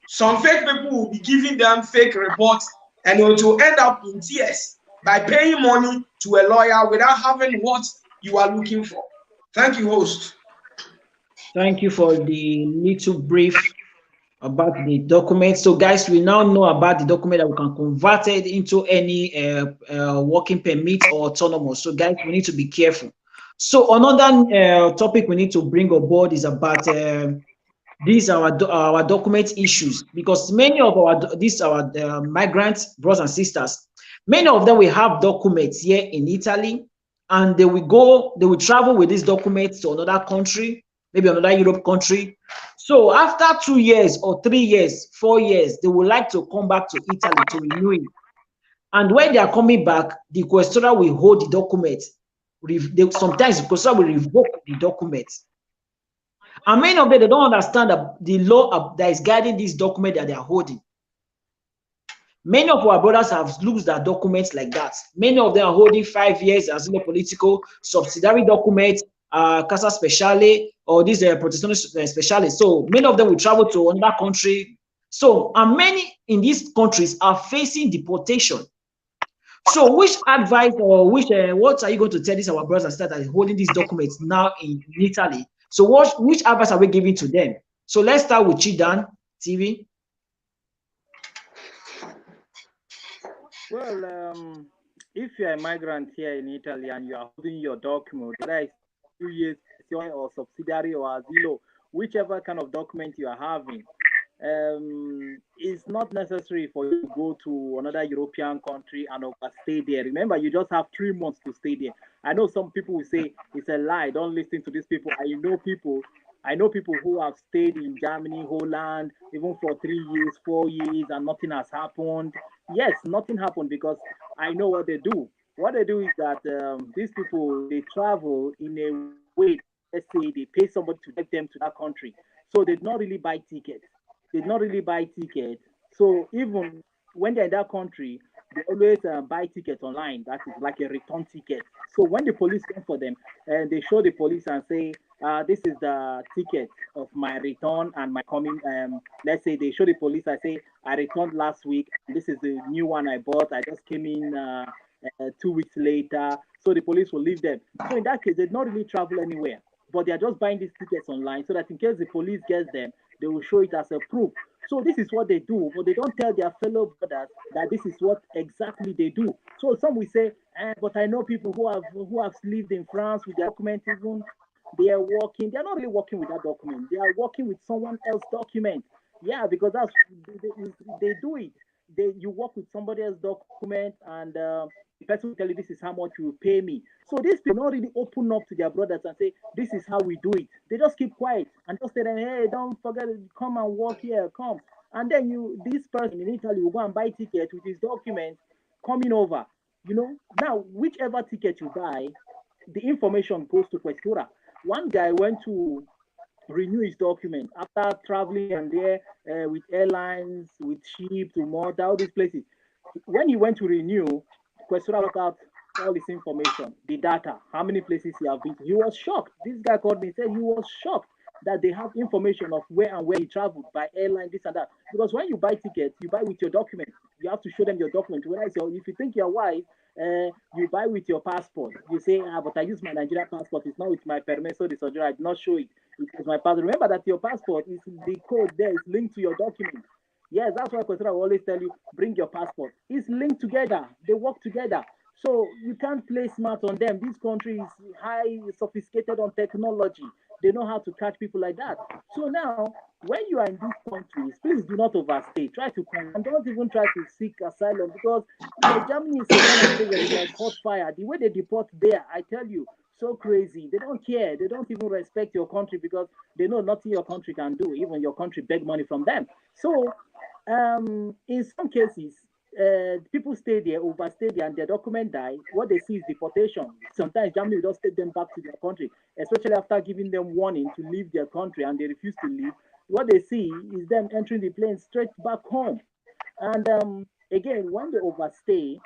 Speaker 2: some fake people will be giving them fake reports, and it will end up in tears by paying money to a lawyer without having what you are looking for. Thank you, host.
Speaker 1: Thank you for the little brief about the document. So, guys, we now know about the document that we can convert it into any working permit or autonomous. So, guys, we need to be careful. So, another topic we need to bring aboard is about these our document issues, because many of our migrants, brothers and sisters, many of them will have documents here in Italy, and they will travel with these documents to another country, maybe another Europe country. So after 2 years or 3 years, 4 years, they would like to come back to Italy to renew it. And when they are coming back, the questora will hold the document. Sometimes the questora will revoke the document. And many of them, they don't understand the law that is guiding this document that they are holding. Many of our brothers have looked at documents like that. Many of them are holding 5 years asilo political, subsidiary documents, Casa Speciale, or this Protezione Speciale. So many of them will travel to another country. So, and many in these countries are facing deportation. So, which advice or what are you going to tell these our brothers and sisters that are holding these documents now in Italy? So, which advice are we giving to them? So, let's start with Chidan TV.
Speaker 3: Well, if you're a migrant here in Italy and you are holding your document, whether it's 2 years or subsidiary or asilo, whichever kind of document you are having, it's not necessary for you to go to another European country and overstay there. Remember, you just have 3 months to stay there. I know some people will say it's a lie. Don't listen to these people. I know people who have stayed in Germany, Holland, even for 3 years, 4 years, and nothing has happened. Yes, nothing happened because I know what they do. What they do is that these people, they travel in a way, let's say they pay somebody to take them to that country. So they not really buy tickets. So even when they're in that country, they always buy tickets online. That is like a return ticket. So when the police come for them, and they show the police and say, this is the ticket of my return and my coming. Let's say they show the police, I say, I returned last week. This is the new one I bought. I just came in 2 weeks later. So the police will leave them. So in that case, they don't really travel anywhere, but they are just buying these tickets online so that in case the police gets them, they will show it as a proof. So this is what they do, but they don't tell their fellow brothers that this is what exactly they do. So some will say, but I know people who have lived in France with their documents even they are working. They are not really working with that document. They are working with someone else's document. Yeah, because that's they do it. You work with somebody else's document, and the person will tell you this is how much you will pay me. So these people don't really open up to their brothers and say this is how we do it. They just keep quiet and just say, hey, don't forget, come and work here, come. And then this person in Italy will go and buy ticket with his document coming over. Now whichever ticket you buy, the information goes to Questura. One guy went to renew his document after traveling and there with airlines, with ship to Malta, all these places. When he went to renew, Questura got out all this information, the data, how many places he have been to. He was shocked. This guy called me and said he was shocked that they have information of where he traveled by airline, this and that. Because when you buy tickets, you buy with your document. You have to show them your document. Whether it's if you think your wife, you buy with your passport. You say, but I use my Nigerian passport. It's not with my PERMESSO, the SOGGIORNO. I did not show it. It is my passport. Remember that your passport is the code there is linked to your document. Yes, that's why Questura will always tell you, bring your passport. It's linked together. They work together. So you can't play smart on them. This country is high, sophisticated on technology. They know how to catch people like that. So now, when you are in these countries, please do not overstay. Try to come and don't even try to seek asylum, because Germany is one of the places like hot fire. The way they deport there, I tell you, so crazy. They don't care. They don't even respect your country because they know nothing your country can do. Even your country beg money from them. So in some cases, people stay there, overstay there, and their document die. What they see is deportation. Sometimes Germany will just take them back to their country, especially after giving them warning to leave their country and they refuse to leave. What they see is them entering the plane straight back home. And again, when they overstay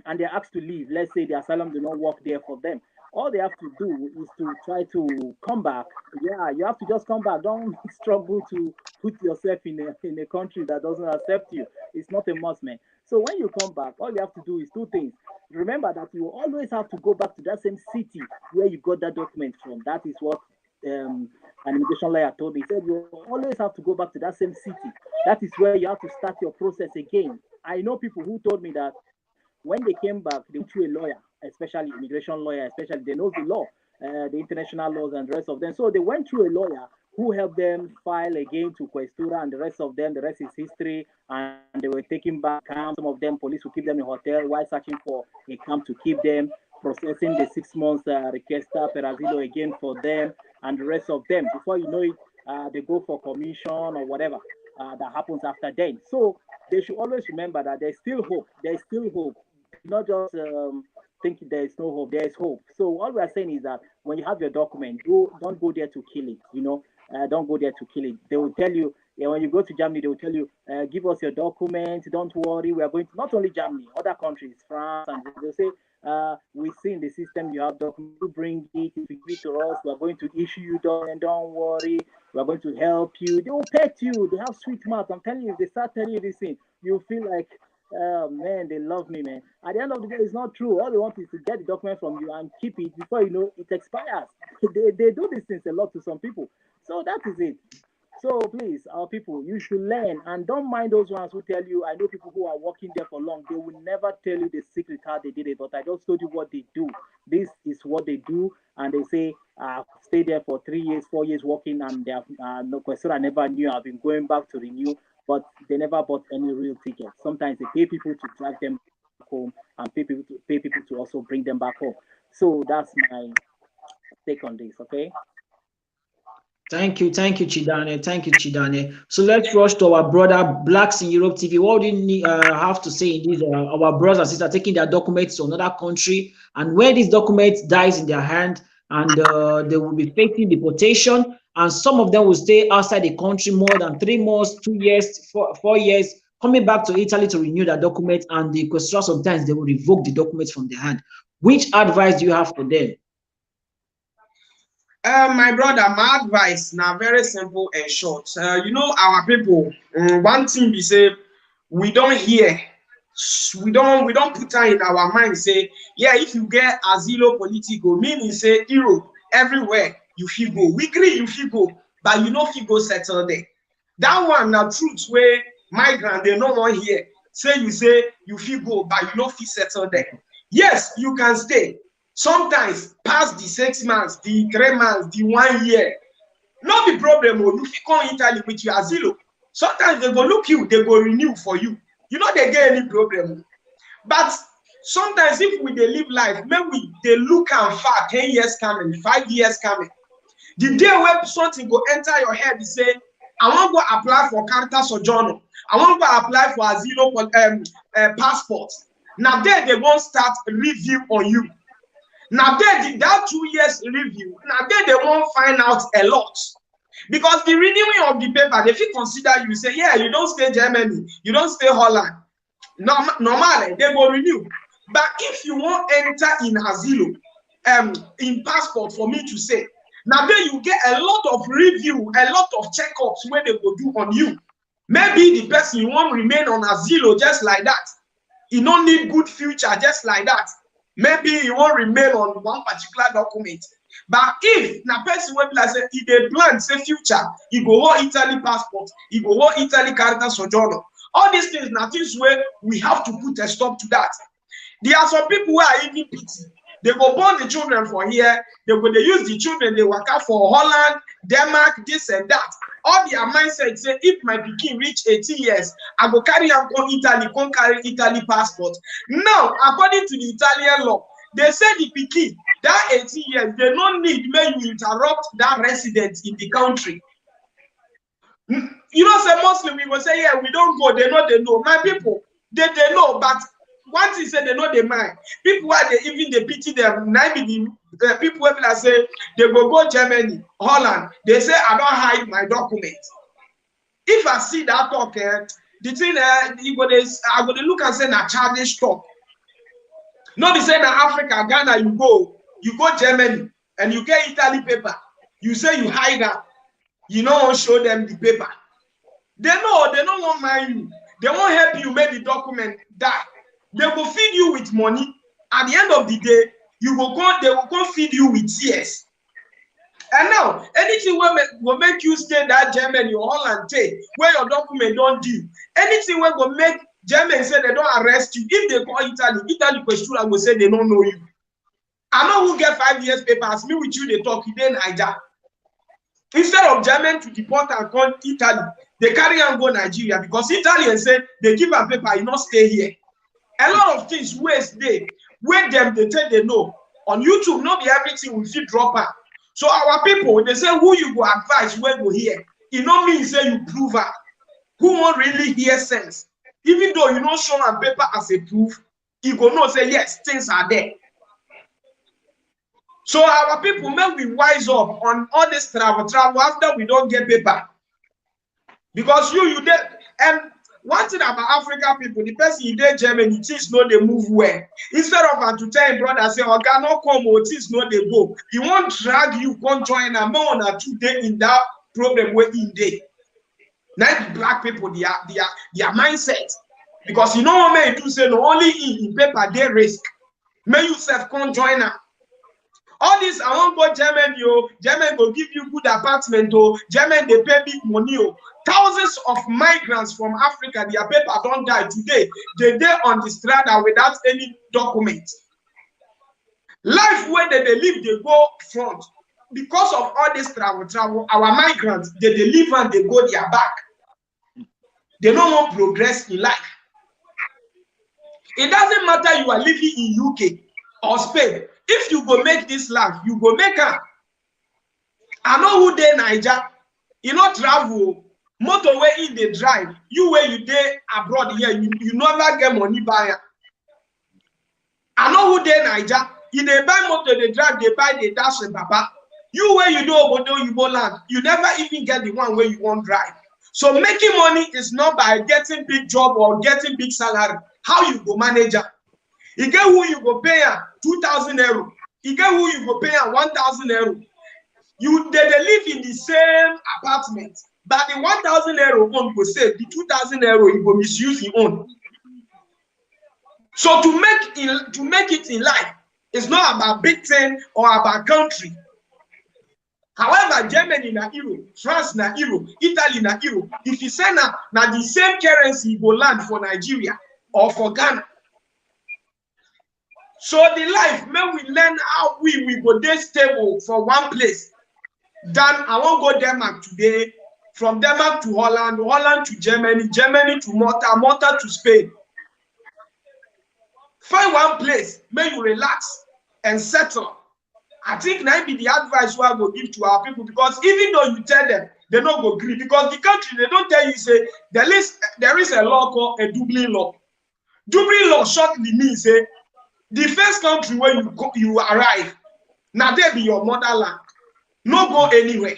Speaker 3: and they're asked to leave, let's say the asylum do not work there for them, all they have to do is to try to come back. Yeah, you have to just come back. Don't struggle to put yourself in a country that doesn't accept you. It's not a must, man. So when you come back, all you have to do is two things. Remember that you always have to go back to that same city where you got that document from. That is what an immigration lawyer told me. He said you always have to go back to that same city. That is where you have to start your process again. I know people who told me that when they came back, they went to a lawyer, especially immigration lawyer, especially they know the law, the international laws and the rest of them. So they went to a lawyer who helped them file again to Questura, and the rest of them, the rest is history, and they were taken back camp. Some of them, police will keep them in hotel while searching for a camp to keep them, processing the 6 months requesta per asilo again for them, and the rest of them. Before you know it, they go for commission or whatever that happens after then. So they should always remember that there's still hope. There's still hope. Not just think there is no hope. There is hope. So all we are saying is that when you have your document, don't go there to kill it. Don't go there to kill it. They will tell you, when you go to Germany, they will tell you, give us your document. Don't worry, we are going to not only Germany, other countries, France, and they'll say, we see in the system you have documents. You bring it. If you give it to us, we are going to issue you document. Don't worry, we are going to help you. They will pet you. They have sweet mouth. I'm telling you, if they start telling you this thing, you feel like, oh man, they love me, man. At the end of the day, it's not true. All they want is to get the document from you and keep it. Before you know, it expires. they do these things a lot to some people. So that is it. So please, our people, you should learn and don't mind those ones who tell you. I know people who are working there for long. They will never tell you the secret how they did it, but I just told you what they do. This is what they do, and they say, stay there for 3 years, 4 years working, and they have no question. I never knew. I've been going back to renew, but they never bought any real tickets. Sometimes they pay people to drive them back home and pay people to also bring them back home. So that's my take on this. Okay.
Speaker 1: Thank you, Chidane. Thank you, Chidane. So let's rush to our brother Blacks in Europe TV. What do you have to say in this? Our brothers and sisters taking their documents to another country, and when these documents dies in their hand, and they will be facing deportation, and some of them will stay outside the country more than 3 months, 2 years, 4 years, coming back to Italy to renew their documents, and the question sometimes they will revoke the documents from their hand. Which advice do you have for them?
Speaker 2: My brother, my advice now very simple and short. Our people, one thing we say, we don't hear, we don't put that in our mind. Say, yeah, if you get asilo politico, meaning say Europe, everywhere you feel go. We agree you feel go, but you know feel go settle there. That one now truth where migrant they no one here. Say you feel go, but you know feel settle there. Yes, you can stay. sometimes past the 6 months, the 3 months, the 1 year. No be problem. You fit come Italy with your asilo. Sometimes they go look you, they go renew for you. You know they get any problem. But sometimes if we dey live life, maybe they look am far, 10 years coming, 5 years coming. The day where something go enter your head, you say, I want to go apply for carta SOGGIORNO. I want to go apply for asilo passport. Now there they won't start review on you. Now there that 2 years review, now there they won't find out a lot. Because the renewing of the paper, they fit consider you, say, yeah, you don't stay Germany, you don't stay Holland. Normally, they will renew. But if you want enter in asilo, in passport for me to say, now then you get a lot of review, a lot of checkups where they will do on you. Maybe the person you want remain on asilo just like that. You don't need good future just like that. Maybe you won't remain on one particular document. But if na person wey be like say if they plan say future, you go hold Italy passport, you go hold Italy carta SOGGIORNO. All these things na things where we have to put a stop to that. There are some people who are even pity. They go born the children for here, they use the children, they work out for Holland, Denmark, this and that. All their mindset say if my pikin reach 18 years, I go carry am come Italy, come carry Italy passport. Now, according to the Italian law, they say the pikin that 18 years, they don't need when you interrupt that resident in the country. You know, say mostly we will say, yeah, we don't go, they know. My people, they know, but one thing say they know they mind. People why they even they pity them. The people will like say they go Germany, Holland. They say I don't hide my documents. If I see that talk, the thing I go to look and say na childish talk. No be say na Africa, Ghana, you go Germany and you get Italy paper. You say you hide that. You don't show them the paper. They know they don't want mind you. They won't help you make the document die. They will feed you with money. At the end of the day, they will go feed you with tears. And now, anything will make you stay that Germany or Holland where your document don't due. Anything will make Germany say they don't arrest you. If they call Italy question will say they don't know you. I know who get 5 years papers. Me with you, they talk, then Niger. Instead of German to deport and call Italy, they carry and go Nigeria because Italians say they give a paper, you not stay here. A lot of things waste where them they tell they know. On YouTube, not be everything we feel drop out. So our people, they say who you go advise, where go here. It not mean say you prove her. Who won't really hear sense? Even though you don't show on paper as a proof, you go know say yes, things are there. So our people, may we wise up on all this travel after we don't get paper. Because you did, and one thing about African people, the person you did Germany, things know they move well. Instead of to tell your brother, say, okay, no come, or things know they go. He won't drag you, come join a man or 2 days in that problem where in day. Now the black people, their mindset. Because you know what may do say no only in paper they risk. May you self come join them. All this, I won't go German, German will give you good apartment, German they pay big money. Thousands of migrants from Africa, their paper don't die today. They're there on the strata without any document. Life where they live, they go front. Because of all this travel, our migrants, they live and they go their back. They don't want progress in life. It doesn't matter you are living in UK or Spain. If you go make this life, you go make her. I know who they Niger. You know travel. Motorway in the drive. You where you dey abroad here, you never get money buyer. I know who they Niger. You they buy motor, they drive, they buy the dash and papa. You where you do Obodo, you go land. You never even get the one where you won't drive. So making money is not by getting big job or getting big salary. How you go manage her? You get who you go pay her 2,000 euro. You get who you go pay her 1,000 euro. They live in the same apartment, but the 1,000 euro own go save, the 2,000 euro you go misuse your own. So to make it in life, it's not about big thing or about country. However, Germany na euro, France na euro, Italy na euro. If you say na the same currency you go land for Nigeria or for Ghana. So the life, when we learn how we go dey stable for one place, then I won't go Denmark today, from Denmark to Holland, Holland to Germany, Germany to Malta, Malta to Spain. Find one place, may you relax and settle. I think that be the advice we will give to our people, because even though you tell them, they don't go agree, because the country, they don't tell you, say, there is a law called a Dublin law. Dublin law shortly means, say, the first country where you arrive, now they be your motherland. No go anywhere.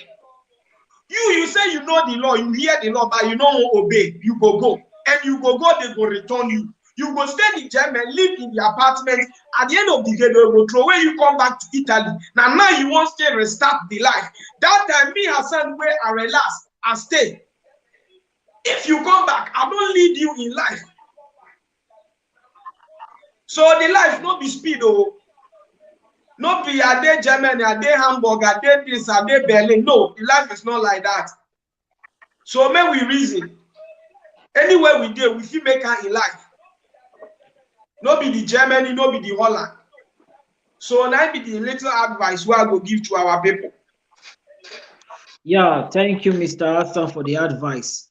Speaker 2: You say you know the law, you hear the law, but you don't obey. You go. And you go, they go return you. You go stay in Germany, live in the apartment. At the end of the day, they will throw away, you come back to Italy. Now you want to stay, restart the life. That time, me, Hassan, where I relax, I stay. If you come back, I don't lead you in life. So the life not be speed, oh. Not be a day Germany, a day Hamburg, a day this, a day Berlin. No, the life is not like that. So may we reason. Anywhere we go, we feel make her in life. No be the Germany, no be the Holland. So now be the little advice we I go give to our people.
Speaker 1: Yeah, thank you, Mr. Hassan, for the advice.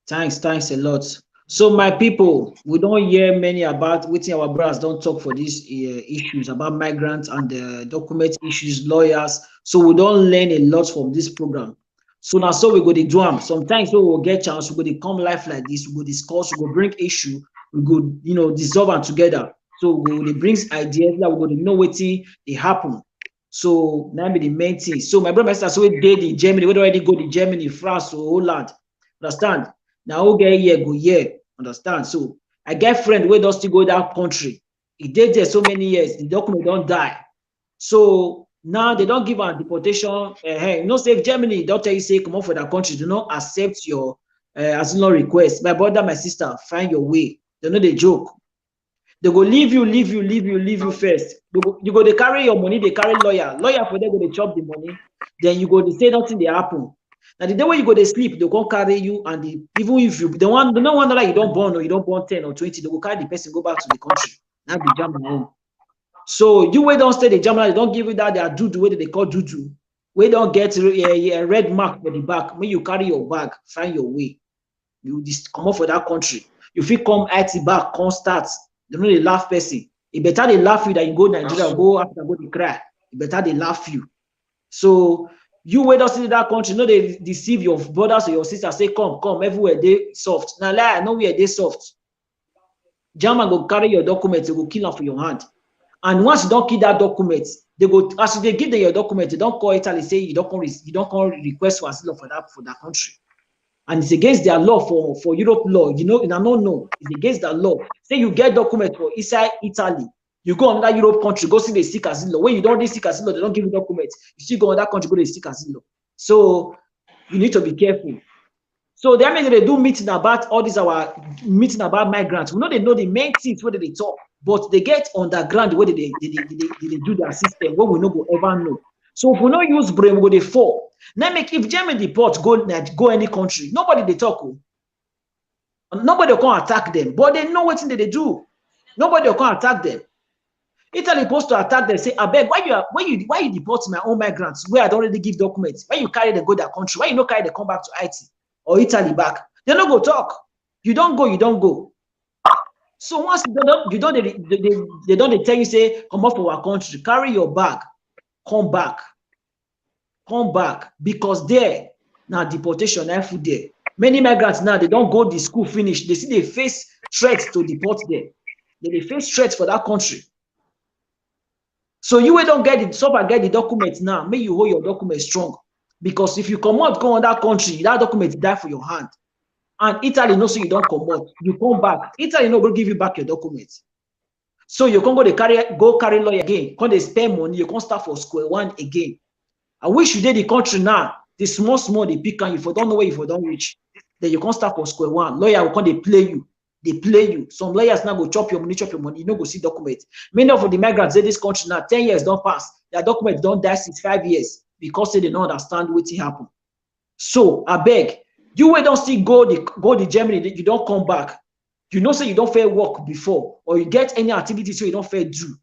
Speaker 1: Thanks a lot. So my people, we don't hear many about what our brothers don't talk for these issues about migrants and the document issues, lawyers. So we don't learn a lot from this program. So now, so we go to do them. Sometimes we will get chance, we go to come live like this, we go discuss, we go bring issue, we go, dissolve them together. So we go brings ideas that we go to know what they happen. So now be the main thing. So my brother, so we did in Germany, we already go to Germany, France, or Holland. Understand? Now we get here, go here. Understand? So I get friend where does still go that country. He did there so many years, the document don't die. So now they don't give a deportation. Hey, no, say if Germany don't tell you say come on for that country, do not accept your asylum request. My brother, my sister, find your way. They know the joke. They go leave you first. You go they carry your money, they carry lawyer for them go they chop the money. Then you go they say nothing they happen. Now the day when you go to sleep, they go carry you, and even if you the no one like you don't born or you don't born 10 or 20, they go carry the person go back to the country. Now the jam home. So you don't stay the jam, they don't give you that they are do the way they call do. We don't get a red mark for the back. When you carry your bag, find your way. You just come up for that country. You feel come IT back, come start. They know they laugh person. It better they laugh you than you go Nigeria, go after go to cry. It better they laugh you. So you wait us in that country, no, they deceive your brothers or your sisters, say, come, everywhere they soft. Now, lie, nowhere they soft. German go carry your documents, they go kill them for your hand. And once you don't kill that document, they go, as they give them your document, they don't call Italy, say you don't call request for asylum for that country. And it's against their law for Europe law. You know, it's against their law. Say you get document for inside Italy. You go another Europe country, go see the seek asylum. When you don't seek asylum, they don't give you documents. You still go another country, go to seek asylum. So you need to be careful. So they mean they do meeting about all these our meeting about migrants. We know they know the main things where they talk, but they get underground where they do their system where we no go ever know. So if we don't use brain, we go they fall. Now make if Germany deport go any country, nobody they talk. Nobody will come attack them, but they know what they do. Nobody will come attack them. Italy supposed to attack them, say, I beg, why you deport my own migrants where I don't already give documents? Why you carry them go that country? Why you not carry them come back to IT or Italy back? They don't go talk. You don't go. So once they don't tell you, say, come up for our country, carry your bag, come back, because there now deportation now food there. Many migrants now they don't go to school finish. They see they face threats to deport them. They face threats for that country. So you don't get it, so far get the documents now. May you hold your documents strong, because if you come out go on that country, that document die for your hand. And Italy knows so you don't come out, you come back. Italy no go give you back your documents. So you can go carry lawyer again. Can they spend money? You can start for square one again. I wish you did the country now. The small they pick on you for don't know where you for don't reach. Then you can start for square one. Lawyer will come they play you. They play you. Some lawyers now go chop your money. You don't go see documents. Many of the migrants in this country now, 10 years don't pass. Their documents don't die since 5 years because they don't understand what happened. So I beg, you don't still go to Germany, you don't come back. You know, say you don't fair work before, or you get any activity so you don't fair do.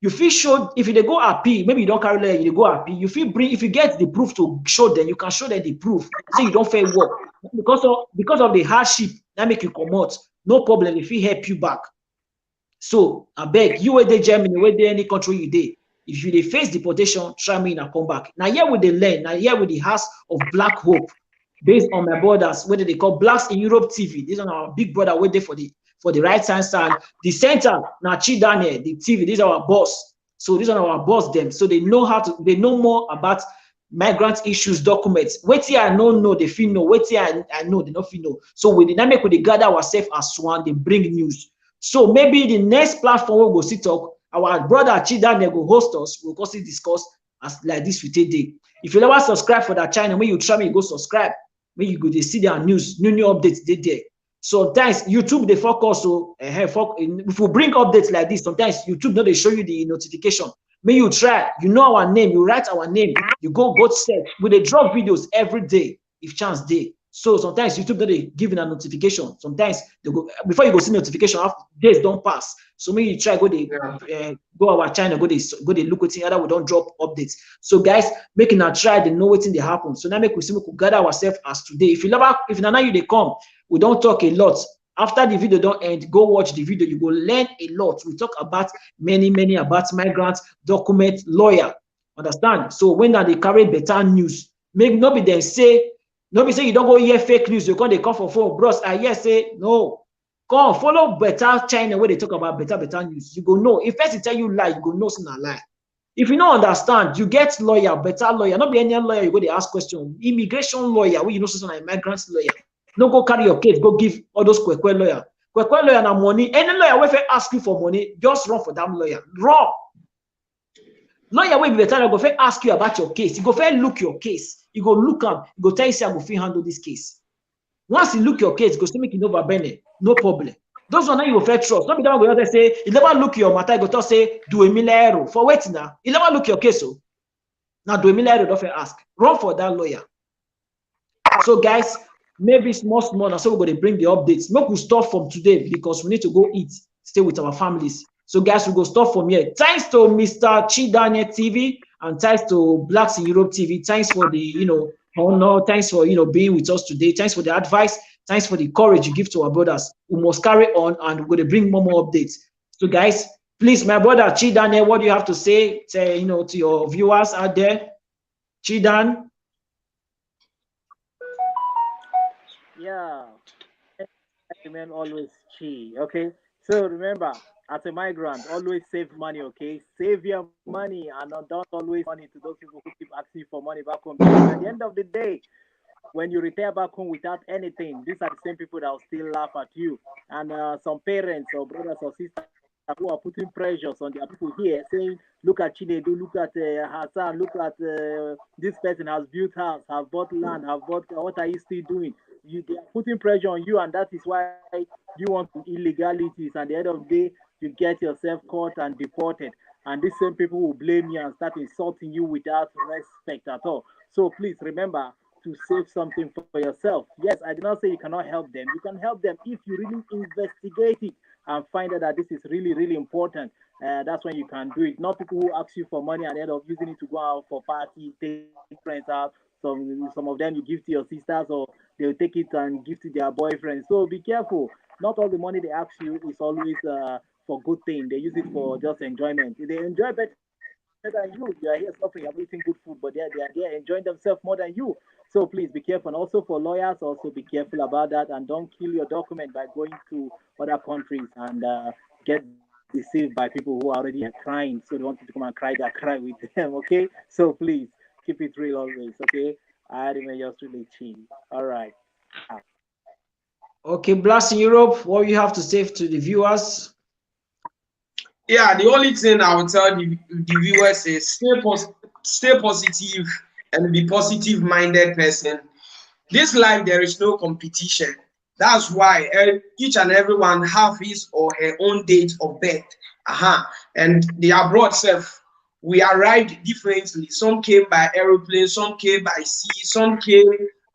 Speaker 1: You feel show if they go appeal, maybe you don't carry lawyer, you go appeal. You feel bring if you get the proof to show them, you can show them the proof. Say you don't fair work because of the hardship that make you come out. No problem if he help you back. So I beg you, where they Germany, where they any country you dey, if you dey face deportation, try me and come back. Now here with the learn, now here with the house of black hope, based on my brothers, whether they call Blacks in Europe TV. These are our big brother waiting for the right hand side. The center, now Chi Daniel, the TV, these are our boss. So these are our boss them. So they know they know more about migrant issues, documents. Wait here, I don't know, they feel no. Wait here, I know, they don't feel no. So with the dynamic, we gather ourselves as one, they bring news. So maybe the next platform we'll go sit talk, our brother Chida go host us, we'll go see discuss as like this with today. If you never subscribe for that channel, when you try me, go subscribe. When you go to see their news, new updates they there. Sometimes YouTube they focus so if we bring updates like this, sometimes YouTube not they show you the notification. When you try, you know our name, you write our name, you go search. We they drop videos every day if chance day. So sometimes YouTube they give a notification. Sometimes they go before you go see notification, after days don't pass. So maybe you try go our channel, go they look at other we don't drop updates. So guys, making a try, they know what's in the happen. So now make we see we could gather ourselves as today. If now you they come, we don't talk a lot. After the video don't end, go watch the video. You go learn a lot. We talk about many about migrants, document, lawyer. Understand? So when they carry better news, make nobody then say. Nobody say you don't go hear fake news. You they come for phone, bros. I hear say no. Come follow better channel where they talk about better news. You go know. If first tell you lie, you go know it's not lie. If you don't understand, you get lawyer, better lawyer. Not be any lawyer. You go they ask question. Immigration lawyer, where you know something like migrants lawyer. No go carry your case. Go give all those kwekwe lawyer. Kwekwe lawyer na money. Any lawyer if ask you for money, just run for that lawyer. Run. Lawyer will be better. Go ask you about your case. You go look your case. You go look up. You go tell you say I go handle this case. Once you look your case, go still make it over Bene. No problem. Those one you go trust. Not be that one go say you never look your matter. You go say do a millero for waiting now. You never look your case so. Now do a millero don't ask. Run for that lawyer. So guys, maybe small now. So we're going to bring the updates. Make we stop from today because we need to go eat. Stay with our families. So guys, we go stop from here. Thanks to Mr. Chidane TV and thanks to Blacks in Europe TV. Thanks for the honor. Thanks for being with us today. Thanks for the advice. Thanks for the courage you give to our brothers. We must carry on and we're going to bring more updates. So guys, please, my brother Chidane, what do you have to say? To your viewers out there, Chidan.
Speaker 3: Yeah, man, always chi. Okay, so remember, as a migrant, always save money. Okay, save your money and don't always money to those people who keep asking for money back home. Because at the end of the day, when you retire back home without anything, these are the same people that will still laugh at you. And some parents or brothers or sisters who are putting pressures on their people here, saying, look at Chinedu, look at Hassan, look at this person has built house, have bought land, have bought, what are you still doing? They are putting pressure on you, and that is why you want illegalities. And at the end of the day, you get yourself caught and deported. And these same people will blame you and start insulting you without respect at all. So please remember to save something for yourself. Yes, I did not say you cannot help them. You can help them if you really investigate it and find out that this is really important. That's when you can do it. Not people who ask you for money and end up using it to go out for parties, take friends out. Some of them you give to your sisters or they'll take it and give to their boyfriends. So be careful. Not all the money they ask you is always for good thing. They use it for just enjoyment. They enjoy better than you. You are here suffering, you're eating good food, but they are there enjoying themselves more than you. So please be careful. And also for lawyers, also be careful about that and don't kill your document by going to other countries and get deceived by people who are already crying. So they want you to come and cry with them. Okay. So please keep it real always. Okay. I remain just really chill. All right.
Speaker 1: Okay, Blacks in Europe, what you have to say to the viewers?
Speaker 2: Yeah, the only thing I will tell the viewers is stay positive and be positive-minded person. This life, there is no competition. That's why each and everyone have his or her own date of birth. And the abroad self, we arrived differently. Some came by aeroplane, some came by sea, some came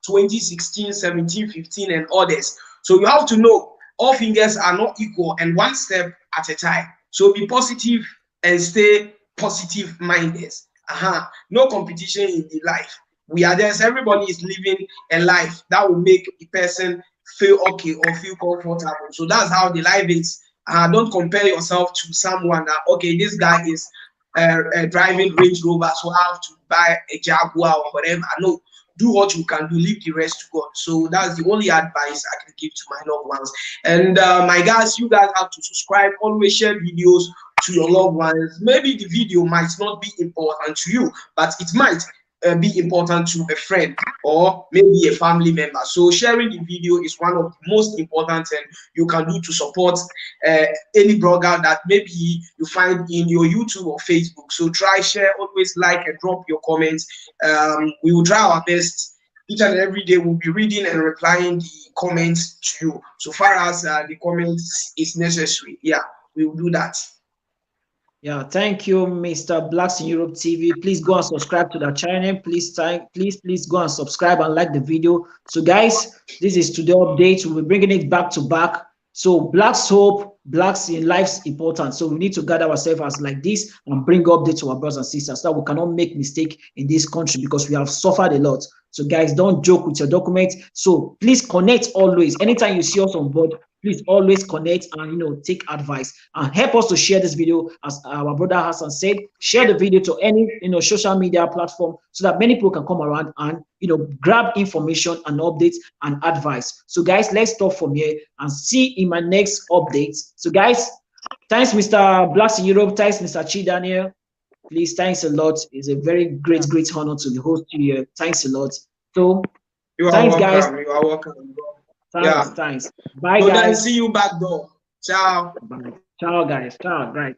Speaker 2: 2016, 17, 15, and others. So you have to know all fingers are not equal and one step at a time. So be positive and stay positive minded. No competition in the life. We are just, everybody is living a life that will make the person feel okay or feel comfortable. So that's how the life is. Don't compare yourself to someone that, okay, this guy is driving Range Rover, so I have to buy a Jaguar or whatever. No, do what you can do, leave the rest to God. So that's the only advice I can give to my loved ones. And my guys, you guys have to subscribe, always share videos to your loved ones. Maybe the video might not be important to you, but it might be important to a friend or maybe a family member. So sharing the video is one of the most important things you can do to support any blogger that maybe you find in your YouTube or Facebook. So try, share, always like and drop your comments. We will try our best. Each and every day we'll be reading and replying the comments to you. So far as the comments is necessary, yeah, we will do that.
Speaker 1: Yeah, thank you, Mr. Blacks in Europe TV. Please go and subscribe to the channel. Please go and subscribe and like the video. So, guys, this is today update. We'll be bringing it back to back. So, Blacks hope, Blacks in life's important. So, we need to gather ourselves as like this and bring updates to our brothers and sisters so that we cannot make mistake in this country because we have suffered a lot. So, guys, don't joke with your documents. So, please connect always. Anytime you see us on board, please always connect and take advice and help us to share this video. As our brother Hassan said, share the video to any social media platform so that many people can come around and grab information and updates and advice. So guys, let's stop from here and see in my next update. So guys, thanks Mr. Blacks in Europe, thanks Mr. Chi Daniel. Please, thanks a lot. It's a very great honor to the host here. Thanks a lot. So thanks guys.
Speaker 2: You are welcome.
Speaker 1: Thanks. Bye,
Speaker 2: so
Speaker 1: guys.
Speaker 2: Then see you back door. Ciao.
Speaker 1: Bye. Ciao, guys. Ciao, right.